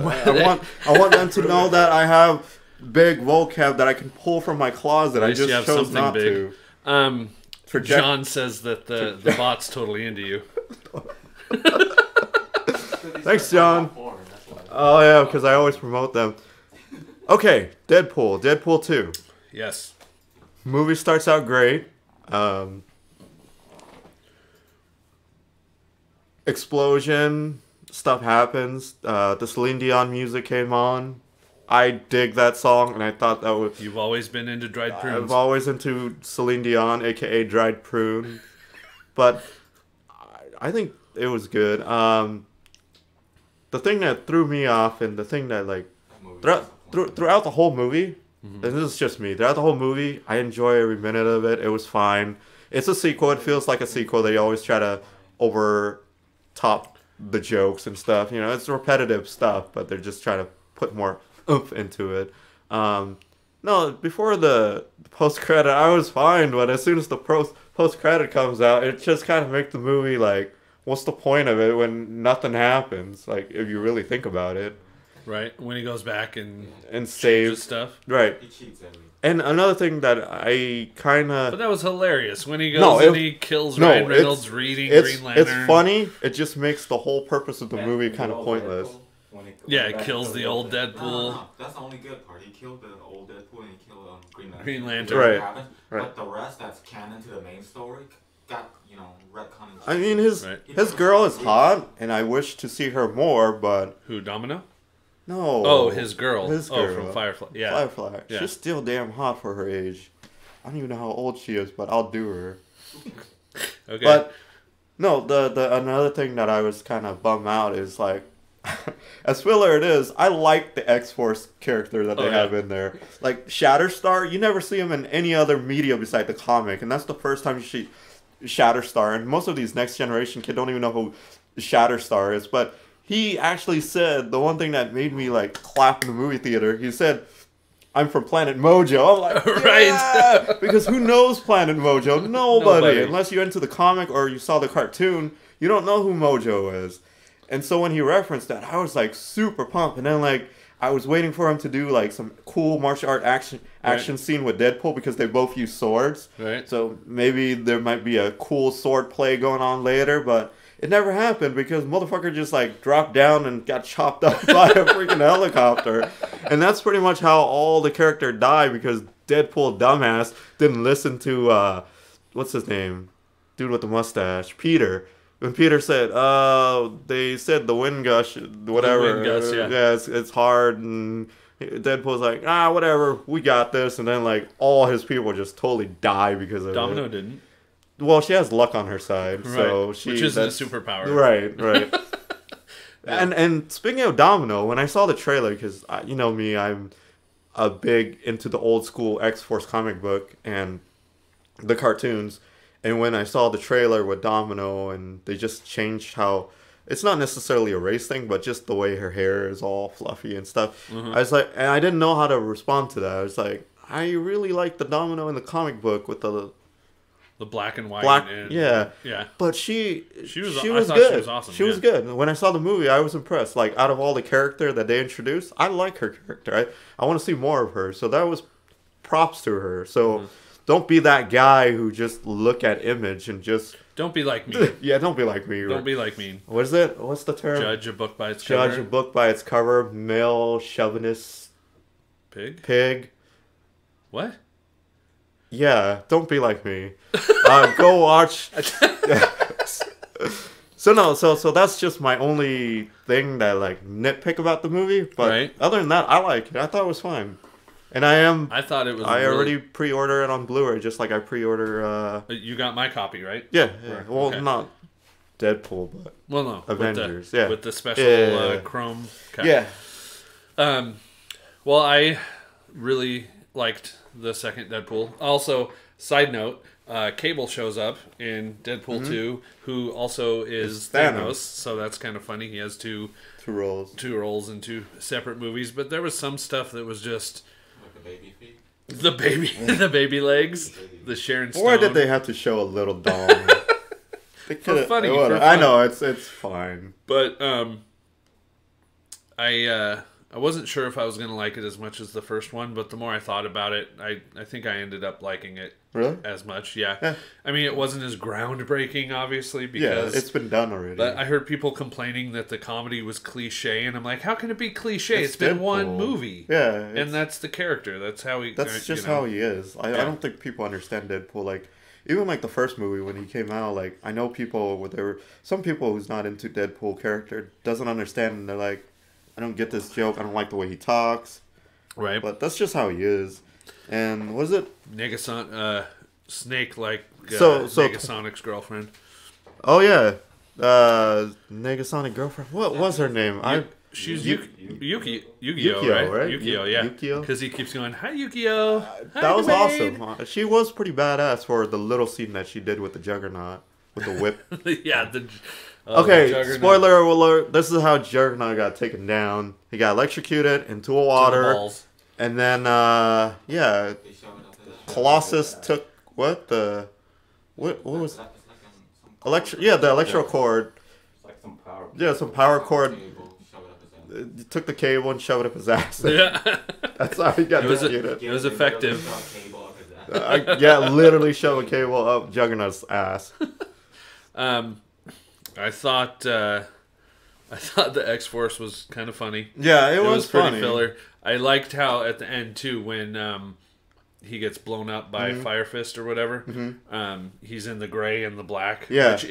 I want them to know that I have big vocab that I can pull from my closet. I least you just have chose something not big. to. John says that the bot's totally into you. Thanks, John. Oh yeah, because I always promote them. Okay, Deadpool. Deadpool 2. Yes. Movie starts out great. Explosion, stuff happens. The Celine Dion music came on. I dig that song, and I thought that was. You've always been into dried prunes. I'm always into Celine Dion, aka Dried Prune, but I think it was good. The thing that threw me off, and the thing that like throughout the whole movie, and this is just me. Throughout the whole movie, I enjoy every minute of it. It was fine. It's a sequel. It feels like a sequel. They always try to over top the jokes and stuff. You know, it's repetitive stuff, but they're just trying to put more oomph into it. No, before the post credit, I was fine, but as soon as the post credit comes out, it just kind of makes the movie like, what's the point of it when nothing happens? Like, if you really think about it. Right, when he goes back and saves changes stuff. Right. He cheats everything. And another thing that I kind of... But that was hilarious when he goes and he kills Ryan Reynolds reading Green Lantern. It's funny. It just makes the whole purpose of the movie kind of pointless. Yeah, it kills the old Deadpool. No, that's the only good part. He killed the old Deadpool and he killed Green Lantern. Green Lantern. Right. Happened, Right. But the rest that's canon to the main story got, retconning. I mean, his Right. girl is hot, and I wish to see her more, but... Who, Domino? No. Oh, his girl. His Oh, girl. from Firefly. Yeah. Firefly. Yeah. She's still damn hot for her age. I don't even know how old she is, but I'll do her. Okay. But no, the another thing that I was kind of bummed out is like, as filler it is, I like the X-Force character that they have in there. Like Shatterstar, you never see him in any other media beside the comic, and that's the first time you see Shatterstar. And most of these next generation kids don't even know who Shatterstar is, but he actually said the one thing that made me like clap in the movie theater. He said, "I'm from Planet Mojo." I'm like, Right. yeah! Because who knows Planet Mojo? Nobody. Nobody. Unless you're into the comic or you saw the cartoon, you don't know who Mojo is. And so when he referenced that, I was like super pumped. And then like I was waiting for him to do like some cool martial art action scene with Deadpool because they both use swords. Right. So maybe there might be a cool sword play going on later, but it never happened because motherfucker just like dropped down and got chopped up by a freaking helicopter. And that's pretty much how all the character died because Deadpool dumbass didn't listen to what's his name? Dude with the mustache, Peter. When Peter said, they said the wind gush, whatever. The wind gust, yeah. Yeah, it's hard, and Deadpool's like, whatever, we got this, and then like all his people just totally die because of Domino it. didn't. Well, she has luck on her side, so Right. she Which isn't a that's- superpower. Right. And speaking of Domino, when I saw the trailer, because you know me, I'm a big into the old school X-Force comic book and the cartoons. And when I saw the trailer with Domino and they just changed how, it's not necessarily a race thing, but just the way her hair is all fluffy and stuff. I was like, and I didn't know how to respond to that. I was like, I really like the Domino in the comic book with the black and white. black, and, yeah. Yeah. But she was- she I was thought she good. was awesome, She was yeah. good. When I saw the movie, I was impressed. Like out of all the character that they introduced, I like her character. I want to see more of her. So that was props to her. So don't be that guy who just look at image and just Don't be like me. yeah. Don't be like me. Don't be like me. What is it? What's the term? Judge a book by its Judge cover. a book by its cover. Male chauvinist Pig? pig. What? Yeah, don't be like me. Go watch. So that's just my only thing that like nitpick about the movie. But Right. other than that, I like it. I thought it was fine, and I thought it was. I already pre-order it on Blu-ray, just like I pre-order. You got my copy, right? Yeah. Right, Well, okay. not Deadpool, but Well, no. Avengers, With the, yeah. With the special Yeah. chrome. Okay. yeah. Well, I really liked the second Deadpool. Also, side note, Cable shows up in Deadpool 2, who also is It's Thanos. Thanos. So that's kind of funny. He has two 2 rolls. roles in 2 separate movies. But there was some stuff that was just Like the baby feet. the baby legs, the Sharon Stone. Why did they have to show a little dong? They could've- funny, whatever. for I fun. know it's fine. But I wasn't sure if I was gonna like it as much as the first one, but the more I thought about it, I think I ended up liking it Really? as much. Yeah. Yeah. I mean, it wasn't as groundbreaking, obviously, Yeah, because it's been done already. but I heard people complaining that the comedy was cliche, and I'm like, how can it be cliche? It's It's been one Deadpool. movie. Yeah, And it's- that's the character. That's how he. That's just you know. how he is. I Yeah. don't think people understand Deadpool. Like, even like the first movie when he came out, like I know people with there were some people who's not into Deadpool character doesn't understand, and they're like, I don't get this joke. I don't like the way he talks. Right. But that's just how he is. And was it? Negason, Snake, like So- Negasonic's girlfriend. Oh yeah, Negasonic girlfriend. What was her name? She's Yu- Yukio, Yukio, right? Yukio, yeah. Yukio? Because he keeps going, hi, Yukio. Hi, That was maid." awesome. She was pretty badass for the little scene that she did with the Juggernaut with the whip. Yeah. The Okay, Juggernaut. spoiler alert. This is how Juggernaut got taken down. He got electrocuted into a To the water, balls. and then They showed it up to that. Colossus took what the what was It's like some electro? Yeah, the electro cord. It's like some power. Yeah, some power cord. cable, shove it up his ass. Took the cable and shoved it up his ass. Yeah. That's how he got It was a- defeated. It was effective. Shove a cable up his ass. Yeah, literally shove a cable up Juggernaut's ass. I thought the X-Force was kind of funny. Yeah, it, It was was pretty funny. filler. I liked how at the end too, when he gets blown up by Fire Fist or whatever. He's in the gray and the black, Yeah. which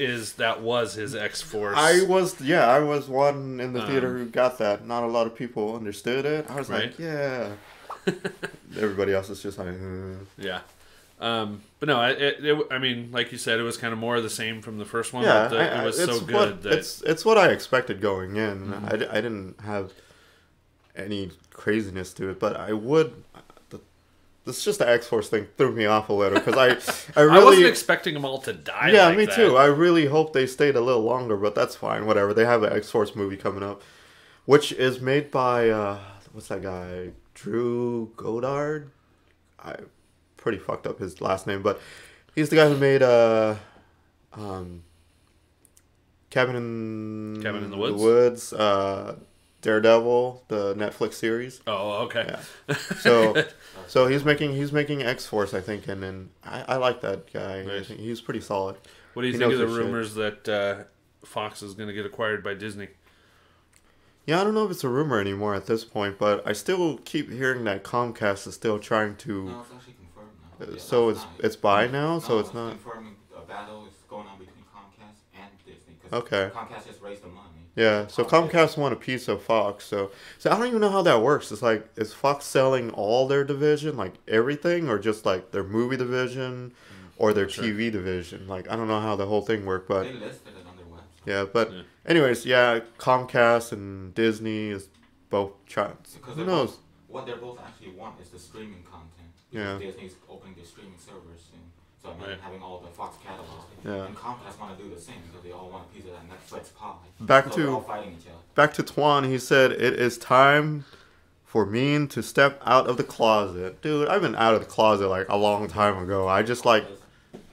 was his X-Force. I was one in the theater who got that. Not a lot of people understood it. I was Right. like, yeah. Everybody else is just like, Yeah. But no, I mean, like you said, it was kind of more of the same from the first one. yeah. but it was so good that it's what I expected going in. I didn't have any craziness to it, but I would. This just the X-Force thing threw me off a little because I really I wasn't expecting them all to die. yeah, like me that. too. I really hope they stayed a little longer, but that's fine. Whatever. They have an X-Force movie coming up, which is made by what's that guy? Drew Goddard. I pretty fucked up his last name, but he's the guy who made Cabin in the Woods, Daredevil, the Netflix series. Oh, okay. Yeah. So he's making X-Force, I think, and then I like that guy. I Nice. think he's pretty solid. What do you He think of knows the his shit. rumors that Fox is going to get acquired by Disney? Yeah, I don't know if it's a rumor anymore at this point, but I still keep hearing that Comcast is still trying to. No, it's actually confirmed now. Yeah, So last it's night. it's by now, so No, it's not. confirming a battle is going on between Comcast and Disney. 'Cause Okay. Comcast just raised the money. Yeah, so Comcast won a piece of Fox. So I don't even know how that works. It's like, is Fox selling all their division, like everything, or just like their movie division, or their Sure. TV division? Like, I don't know how the whole thing worked, but They listed it on their website. yeah. But Yeah. anyways, yeah, Comcast and Disney is both trying. Because Who they're knows? both- what they both actually want is the streaming content. Yeah. Because Disney's opening their streaming servers soon. So I mean, Right. having all the Fox catalogs. Yeah. And Comcast want to do the same because they all want a piece of that Netflix pie. Back so to- they're all fighting each other. Back to Twan, he said, "It is time for me to step out of the closet." Dude, I've been out of the closet like a long time ago. I just like,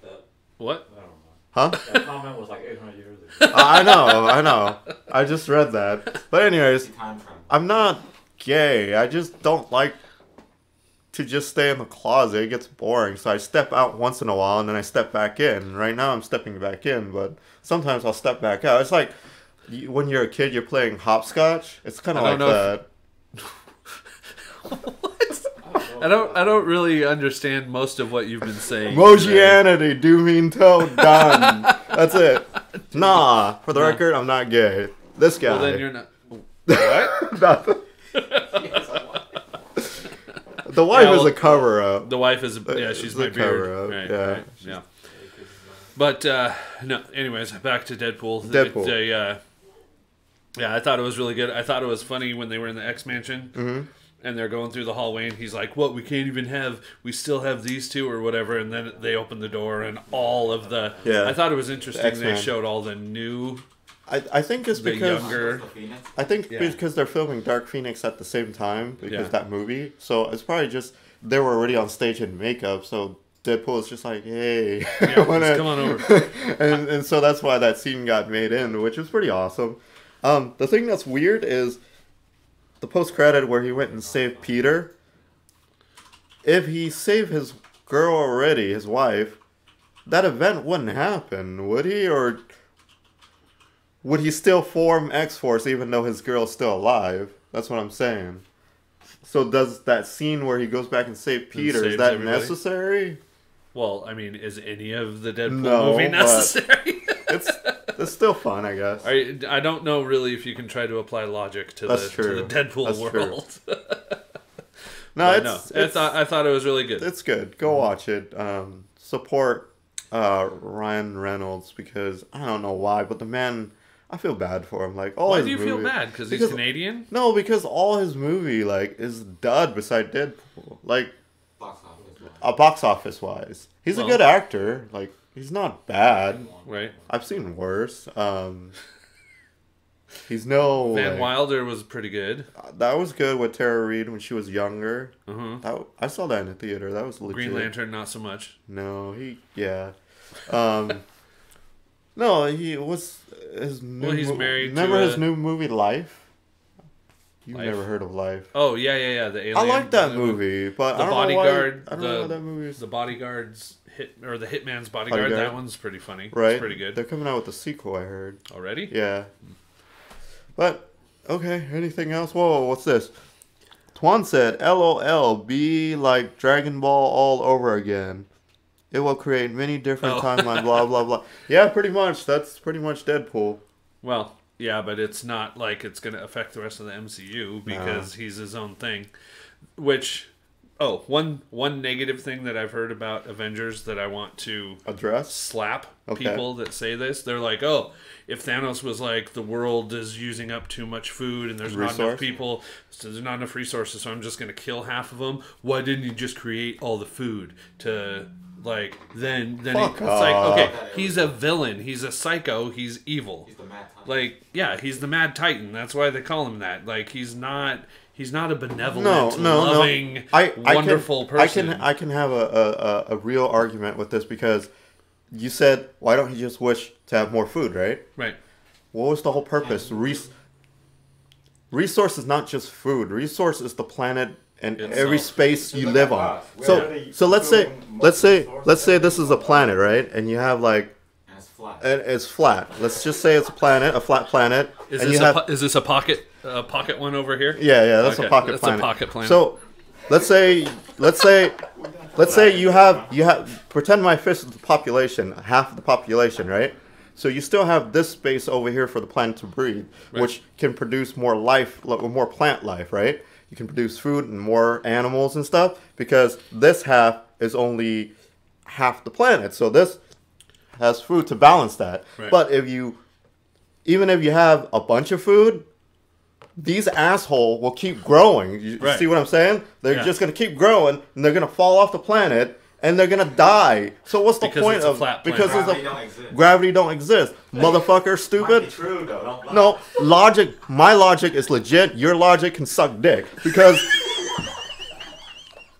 That, What? I don't know. huh? That comment was like 800 years ago. I know. I just read that. But anyways, Time travel. I'm not gay. I just don't like to just stay in the closet. It gets boring. So I step out once in a while and then I step back in. Right now I'm stepping back in, but sometimes I'll step back out. It's like when you're a kid, you're playing hopscotch. It's kind of I like don't know that. I don't know. I don't really understand most of what you've been saying. Mojianity, do mean toe, done. That's it. Nah, for the record, I'm not gay. This guy. Well, then you're not. What? Nothing. The wife Yeah, is well, a cover up. The wife is, she's my a beard. cover-up, Right, yeah. right, yeah. But no, anyways, back to Deadpool. Deadpool. Yeah, I thought it was really good. I thought it was funny when they were in the X Mansion Mm-hmm. and they're going through the hallway and he's like, "What? We still have these two or whatever." And then they open the door and all of the. Yeah. I thought it was interesting. X-Men. They showed all the new, I think it's the because younger. I think Yeah. because they're filming Dark Phoenix at the same time because Yeah. that movie. So it's probably just they were already on stage in makeup. So Deadpool is just like, hey, Yeah, I wanna-" just come on over. and so that's why that scene got made in, which was pretty awesome. The thing that's weird is the post credit where he went and saved Peter. If he saved his girl already, his wife, that event wouldn't happen, would he? Or would he still form X-Force even though his girl's still alive? That's what I'm saying. So does that scene where he goes back and saves Peter, is saves that everybody? necessary? Well, I mean, is any of the Deadpool No, movie but- necessary? It's still fun, I guess. I don't know really if you can try to apply logic to That's to the true. Deadpool That's true. world. No, But I thought it was really good. It's good. Go watch it. Support Ryan Reynolds because I don't know why, but the man, I feel bad for him. Like all Why his do you feel movie- bad? Because he's Canadian? No, because all his movie like is dud beside Deadpool. Like box office wise, he's a Well- good actor. Like he's not bad. Right. I've seen worse. He's no Van like- Wilder was pretty good. That was good with Tara Reid when she was younger. Uh-huh. I saw that in the theater. That was legit. Green Lantern, not so much. No, yeah. No, he was his new Well, he's married Remember to his new movie Life? You've Life? never heard of Life. Oh, yeah. The alien. I like that movie, but The I don't Bodyguard. Know why, I don't know what that movie is. The Bodyguard's the Hitman's Bodyguard. Bodyguard. That one's pretty funny. Right? It's pretty good. They're coming out with the sequel, I heard. Already? Yeah. But, okay, anything else? Whoa, what's this? Twan said, LOL, be like Dragon Ball all over again. It will create many different timelines, blah, blah, blah. Yeah, pretty much. That's pretty much Deadpool. Well, yeah, but it's not like it's going to affect the rest of the MCU because he's his own thing. Which, one negative thing that I've heard about Avengers that I want to Address? slap Okay. people that say this. They're like, oh, if Thanos was like, the world is using up too much food and there's not enough people, so there's not enough resources, so I'm just going to kill half of them. Why didn't you just create all the food to... Like then Fuck it's like, okay, off. he's a villain, he's a psycho, he's evil. He's the Mad Titan. Like, yeah, he's the Mad Titan. That's why they call him that. Like, he's not a benevolent, loving, wonderful person. I can have a real argument with this because you said, why don't you just wish to have more food, right? Right. What was the whole purpose? Resource is not just food. Resource is the planet and every space you live on. So let's say this is a planet, right? And you have like And it's flat. and it's flat. Let's just say it's a planet, a flat planet. Is and this you have, is this a pocket one over here? yeah, that's Okay, a pocket that's planet. a pocket planet. So let's say you have pretend my fish is the population, half of the population, right? So you still have this space over here for the planet to breathe, Right. which can produce more life, more plant life, right? You can produce food and more animals and stuff because this half is only half the planet. So this has food to balance that. Right. But even if you have a bunch of food, these asshole will keep growing. You Right. see what I'm saying? They're Yeah. just going to keep growing and they're going to fall off the planet and they're going to die. So what's the Because point it's a of flat planet. because Gravity it's don't exist. gravity don't exist. Motherfucker, Might be stupid. true though. Don't lie. No, logic, my logic is legit. Your logic can suck dick because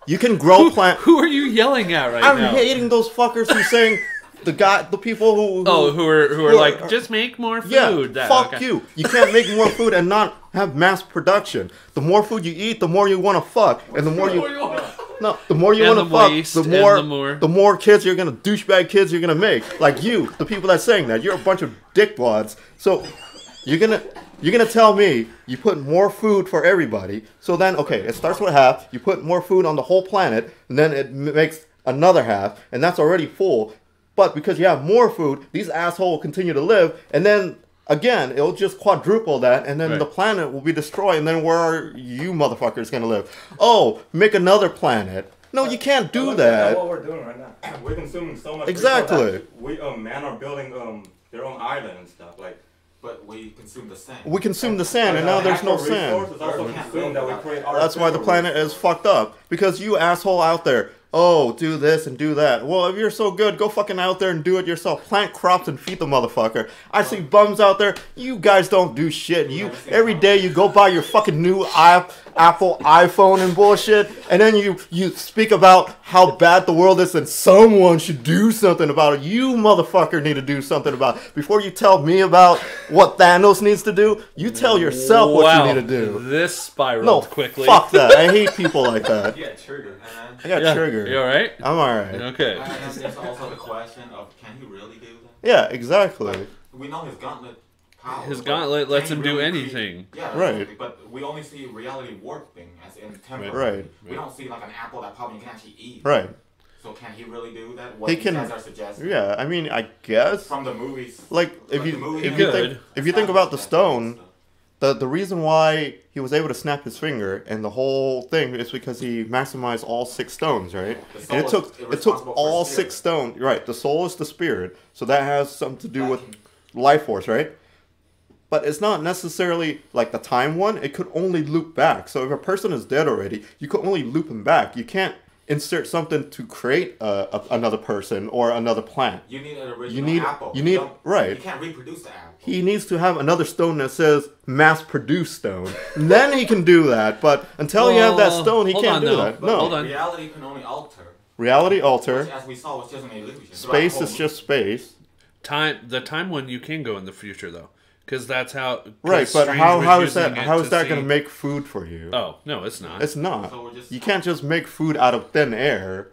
you can grow plant. Who are you yelling at right I'm now? hating those fuckers who saying the people who who are like, just make more food. yeah, That- fuck okay. you. You can't make more food and not have mass production. The more food you eat, the more you want to fuck, and the more you the more you And want to the fuck, waste, the and more the more- more kids you're gonna douchebag kids you're gonna make. Like you, the people that's saying that you're a bunch of dickwads. So you're gonna You're gonna tell me you put more food for everybody. So then, okay, it starts with half. You put more food on the whole planet, and then it makes another half, and that's already full. But because you have more food, these assholes will continue to live, and then again, it'll just quadruple that, and then the planet will be destroyed, and then where are you motherfuckers gonna live? Oh, make another planet. No, you can't do that. That's what we're doing right now. We're consuming so much. Exactly. We man are building their own island and stuff like. But we consume the sand. We consume the sand, and now there's no sand. That's why the planet is fucked up. Because you asshole out there, oh, do this and do that. Well, if you're so good, go fucking out there and do it yourself. Plant crops and feed the motherfucker. I see bums out there. You guys don't do shit. You every day you go buy your fucking new Apple iPhone and bullshit, and then you speak about how bad the world is and someone should do something about it. You motherfucker need to do something about it. Before you tell me about what Thanos needs to do, you tell yourself what you need to do. This spiraled quickly. Fuck that. I hate people like that. Yeah, triggered. I got triggered. You alright? I'm alright. Okay. And there's also the question of, can he really do that? Yeah, exactly. We know his gauntlet power. His gauntlet lets him do anything. Yeah, right. But we only see reality warping as in temporary. Right. We don't see like an apple that probably can actually eat. Right. So can he really do that? What He these can. guys are suggesting? Yeah, I mean, I guess. From the movies. Like if you think about the stone, the reason why he was able to snap his finger and the whole thing is because he maximized all 6 stones, right? And it took all 6 stones. Right. The soul is the spirit, so that has something to do with life force, right? But it's not necessarily like the time one. It could only loop back. So if a person is dead already, you could only loop him back. You can't insert something to create another person or another plant. You need an original apple. You need right. You can't reproduce the apple. He needs to have another stone that says mass-produced stone. Then he can do that. But until you have that stone, he can't do that. No. Hold on. Reality can only alter. Reality alter. Which, as we saw, was just an illusion. Space is just space. The time one you can go in the future though, because that's how. Right, but how is that going to make food for you? Oh no, it's not. It's not. So you can't just make food out of thin air,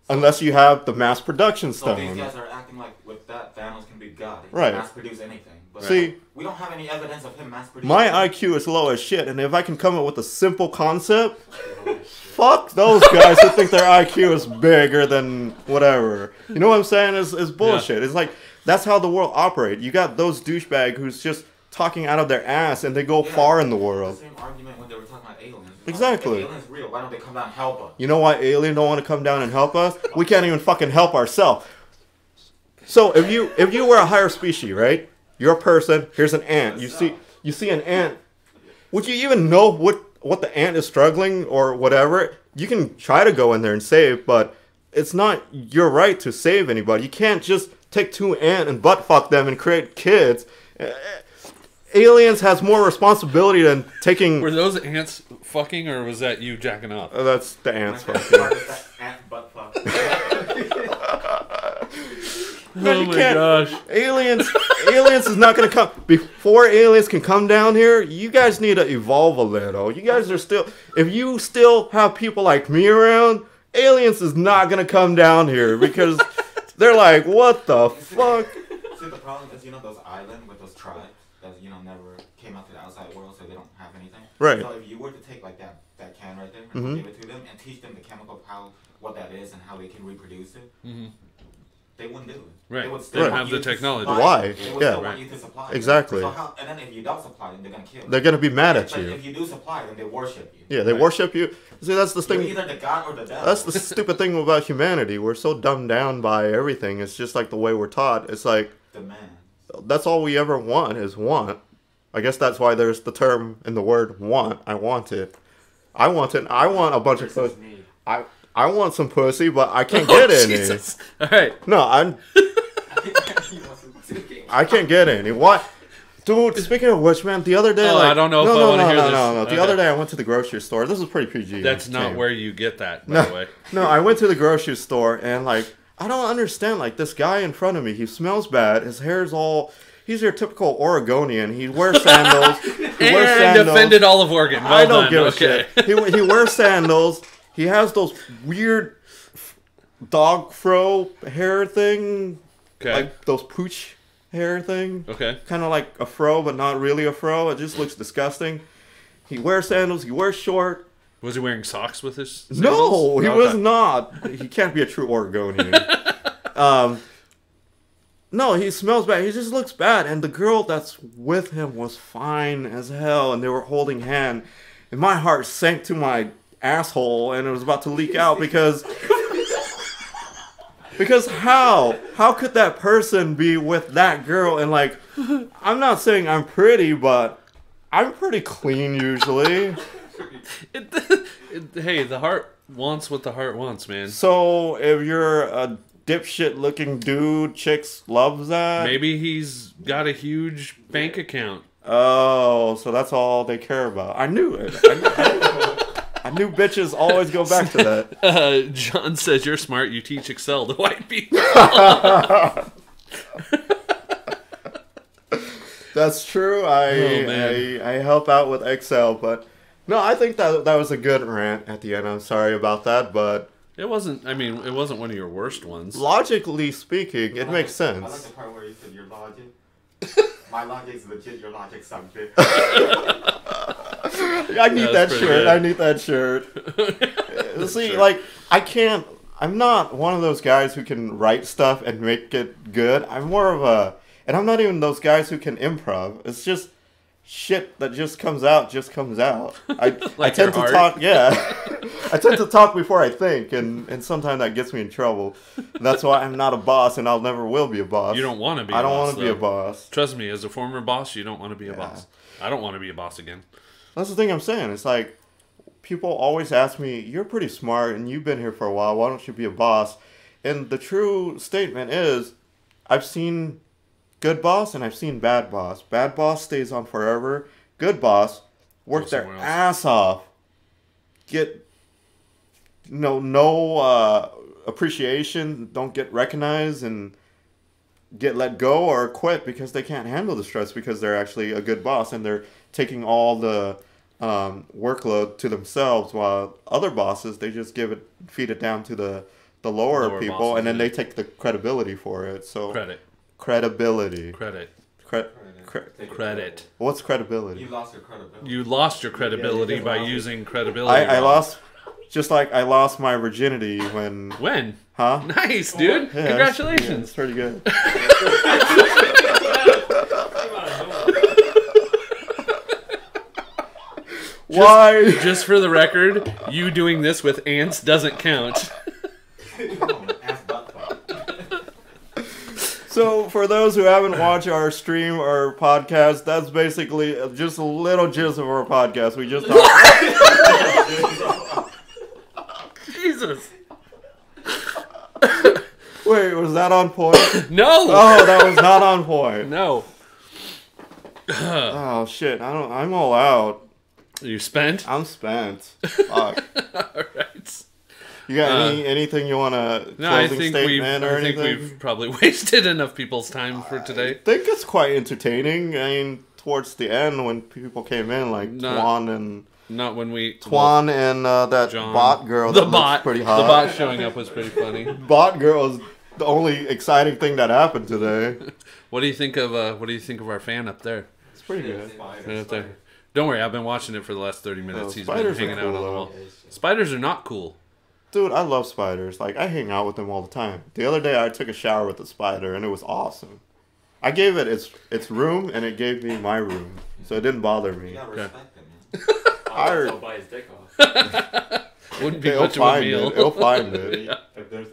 unless you have the mass production stone. So these guys are acting like with that Thanos can be God. He can mass produce anything. But see, we don't have any evidence of him mass producing. My IQ is low as shit, and if I can come up with a simple concept, fuck those guys who think their IQ is bigger than whatever. You know what I'm saying? It's bullshit. Yeah. It's like that's how the world operates. You got those douchebags who's just talking out of their ass, and they go far in the world. The same argument when they were talking about aliens. Exactly. If aliens real, why don't they come down and help us? You know why aliens don't want to come down and help us? We can't even fucking help ourselves. So if you were a higher species, right? You're a person. Here's an ant. You see an ant. Would you even know what the ant is struggling or whatever? You can try to go in there and save, but it's not your right to save anybody. You can't just take 2 ants and butt fuck them and create kids. Aliens has more responsibility than taking. Were those ants fucking, or was that you jacking off? That's the ants fucking. Ant butt fuck. Oh my gosh. Aliens is not going to come. Before aliens can come down here, you guys need to evolve a little. You guys are still, if you still have people like me around, aliens is not going to come down here because they're like, what the fuck? See, the problem is, those islands with those tribes that, never came out to the outside world, so they don't have anything. Right. So if you were to take like that can right there and give it to them and teach them the chemical power, what that is and how they can reproduce it, they wouldn't do it. Right. They would still have the technology. Why? They would still want you to supply them. Exactly. So and then if you don't supply them, they're going to kill you. They're going to be mad at you. If you do supply them, they worship you. Yeah, they worship you. See, that's the thing. You're either the god or the devil. That's the stupid thing about humanity. We're so dumbed down by everything. It's just like the way we're taught. It's like, that's all we ever want is want. I guess that's why there's the term in the word want. I want it. I want it. I want a bunch of pussy. I want some pussy, but I can't get any. Jesus. All right. No, I can't get any. What? Dude, speaking of which, man, the other day... I don't know if I want to hear this. No. The other day I went to the grocery store. This is pretty PG. That's not where you get that, by the way. No, I went to the grocery store, and, I don't understand. This guy in front of me, he smells bad. His hair's all... He's your typical Oregonian. He wears sandals. Defended all of Oregon. Well I don't done. give a shit. He wears sandals. He has those weird dog fro hair thing. Okay. Like those pooch hair thing. Okay. Kind of like a fro, but not really a fro. It just looks disgusting. He wears sandals. He wears short. Was he wearing socks with his sandals? No, he Okay. was not. He can't be a true Oregonian. No, he smells bad. He just looks bad. And the girl that's with him was fine as hell, and they were holding hand. And my heart sank to my asshole, and it was about to leak out because how could that person be with that girl? And like, I'm not saying I'm pretty, but I'm pretty clean usually. Hey, the heart wants what the heart wants, man. So if you're a dipshit looking dude, chicks loves that. Maybe he's got a huge bank account. Oh, so that's all they care about. I knew it. I knew bitches always go back to that. John says you're smart. You teach Excel to white people. That's true. I help out with Excel, but no, I think that was a good rant at the end. I'm sorry about that, but It wasn't. I mean, it wasn't one of your worst ones. logically speaking, it makes I like sense. the part where you said your logic. My logic's legit, your logic's something. I need that pretty shirt. good. I need that shirt. See, like, I'm not one of those guys who can write stuff and make it good. I'm more of and I'm not even those guys who can improv. It's just shit that just comes out. I Like tend to your talk, I tend to talk before I think, and sometimes that gets me in trouble. That's why I'm not a boss, and I'll never will be a boss. You don't want to be. I don't want want to be a boss. Trust me, as a former boss, you don't want to be a boss. I don't want to be a boss again. That's the thing I'm saying. It's like, people always ask me, you're pretty smart and you've been here for a while. Why don't you be a boss? And the true statement is, I've seen good boss and I've seen bad boss. Bad boss stays on forever. Good boss work Go their somewhere else. ass off. Get no appreciation. Don't get recognized and get let go or quit because they can't handle the stress because they're actually a good boss and they're taking all the workload to themselves, while other bosses, they just feed it down to the lower people, bosses, and then yeah. they take the credibility for it. So credibility. Credit. What's credibility? You lost your credibility. You lost your credibility by using credibility. I wrong. lost, just like I lost my virginity when. When? Huh? Nice, dude. Yeah, Congratulations. It's pretty good. Why? Just for the record, you doing this with ants doesn't count. So, for those who haven't watched our stream or podcast, that's basically just a little gist of our podcast. We just talk. Jesus. Wait, was that on point? No. Oh, that was not on point. No. Oh shit! I'm all out. You spent? I'm spent. Fuck. All right. You got anything you want to No, I closing think statement or anything? we've probably wasted enough people's time for today. I think it's quite entertaining. I mean, towards the end when people came in, like Twan and that John, bot girl. The that bot. looks pretty hot. The bot showing up was pretty funny. Bot girl is the only exciting thing that happened today. What do you think of our fan up there? It's pretty good. Right up there. Don't worry, I've been watching it for the last 30 minutes. He's been spiders are hanging cool, out on the though. wall. Spiders are not cool. Dude, I love spiders. Like, I hang out with them all the time. The other day, I took a shower with a spider, and it was awesome. I gave it its room, and it gave me my room, so it didn't bother me. You gotta respect him, man. I'll bite his dick off. Wouldn't be It'll much of a find meal. it. It'll find it. Yeah. If there's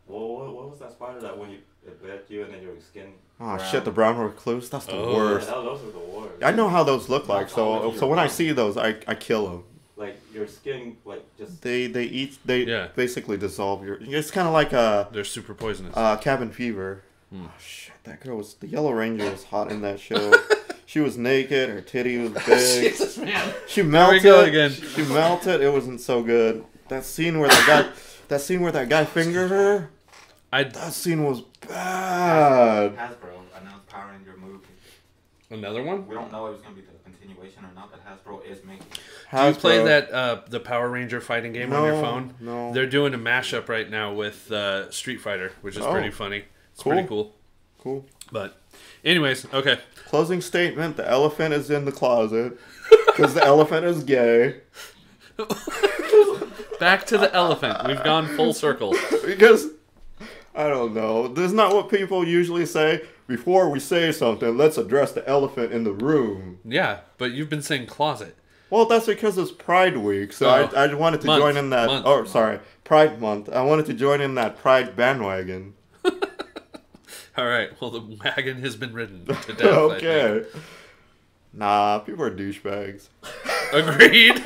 what was that spider that when it bit you and then your skin? Oh brown? shit, the brown recluse? That's the worst. Yeah, those are the worst. I know how those look like, so when I see those, I kill them. Like your skin, like just They Yeah. basically dissolve your. It's kind of like They're super poisonous. Cabin Fever. Oh shit, that girl was the Yellow Ranger was hot in that show. She was naked, her titty was big. Jesus, man. She melted. There we go again. She melted. It wasn't so good. That scene where that guy fingered her. That scene was bad. Hasbro announced Power Ranger movie. Another one? We don't know if it's gonna be the continuation or not, but Hasbro is making it. Do you play that the Power Ranger fighting game on your phone? No. They're doing a mashup right now with Street Fighter, which is pretty funny. It's pretty cool. Cool. But, anyways, okay. Closing statement: the elephant is in the closet because the elephant is gay. Back to the elephant. We've gone full circle. Because I don't know. This is not what people usually say. Before we say something, let's address the elephant in the room. Yeah, but you've been saying closet. Well, that's because it's Pride Week, so I wanted to join in that. Oh, sorry, Pride Month. I wanted to join in that Pride bandwagon. All right. Well, the wagon has been ridden to death. Okay. Nah, people are douchebags. Agreed.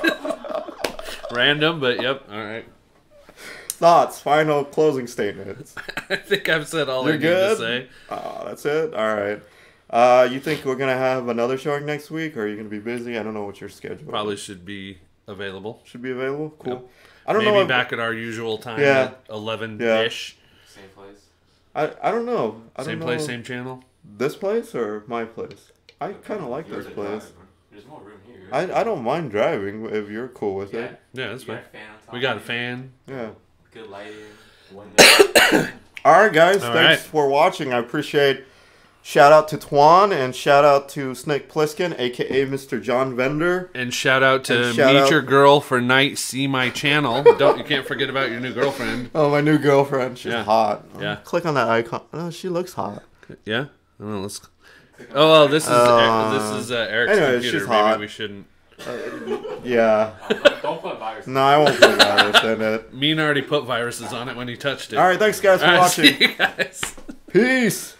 Random, but yep. All right. Thoughts, final closing statements. I think I've said all I You're need to good? say. That's it? All right. You think we're going to have another showing next week, or are you going to be busy? I don't know what your schedule Probably is. should be available. Should be available? Cool. Yep. I don't Maybe know. Maybe back at our usual time Yeah. at 11-ish. Same place. I don't know. I Same don't place, know. same channel. This place or my place? I kind of like this place. There's more room here. I don't mind driving if you're cool with it. Yeah, that's You got fine. a fan on top We got a of you, fan. Yeah. Good lighting. All right, guys. All Thanks right. for watching. I appreciate. Shout out to Twan and shout out to Snake Plissken, aka Mr. John Vender. And shout out to And shout Meet out- Your Girl for Night, See My Channel. You can't forget about your new girlfriend. Oh, my new girlfriend. She's Yeah. hot. Yeah. Click on that icon. Oh, she looks hot. Yeah? I don't know, let's... Oh, well, this is Eric's Anyways, computer. she's Maybe hot. we shouldn't... Yeah. Don't put virus. No, I won't put virus in it. Mean already put viruses on it when he touched it. All right, thanks guys for All right, watching. see you guys. Peace.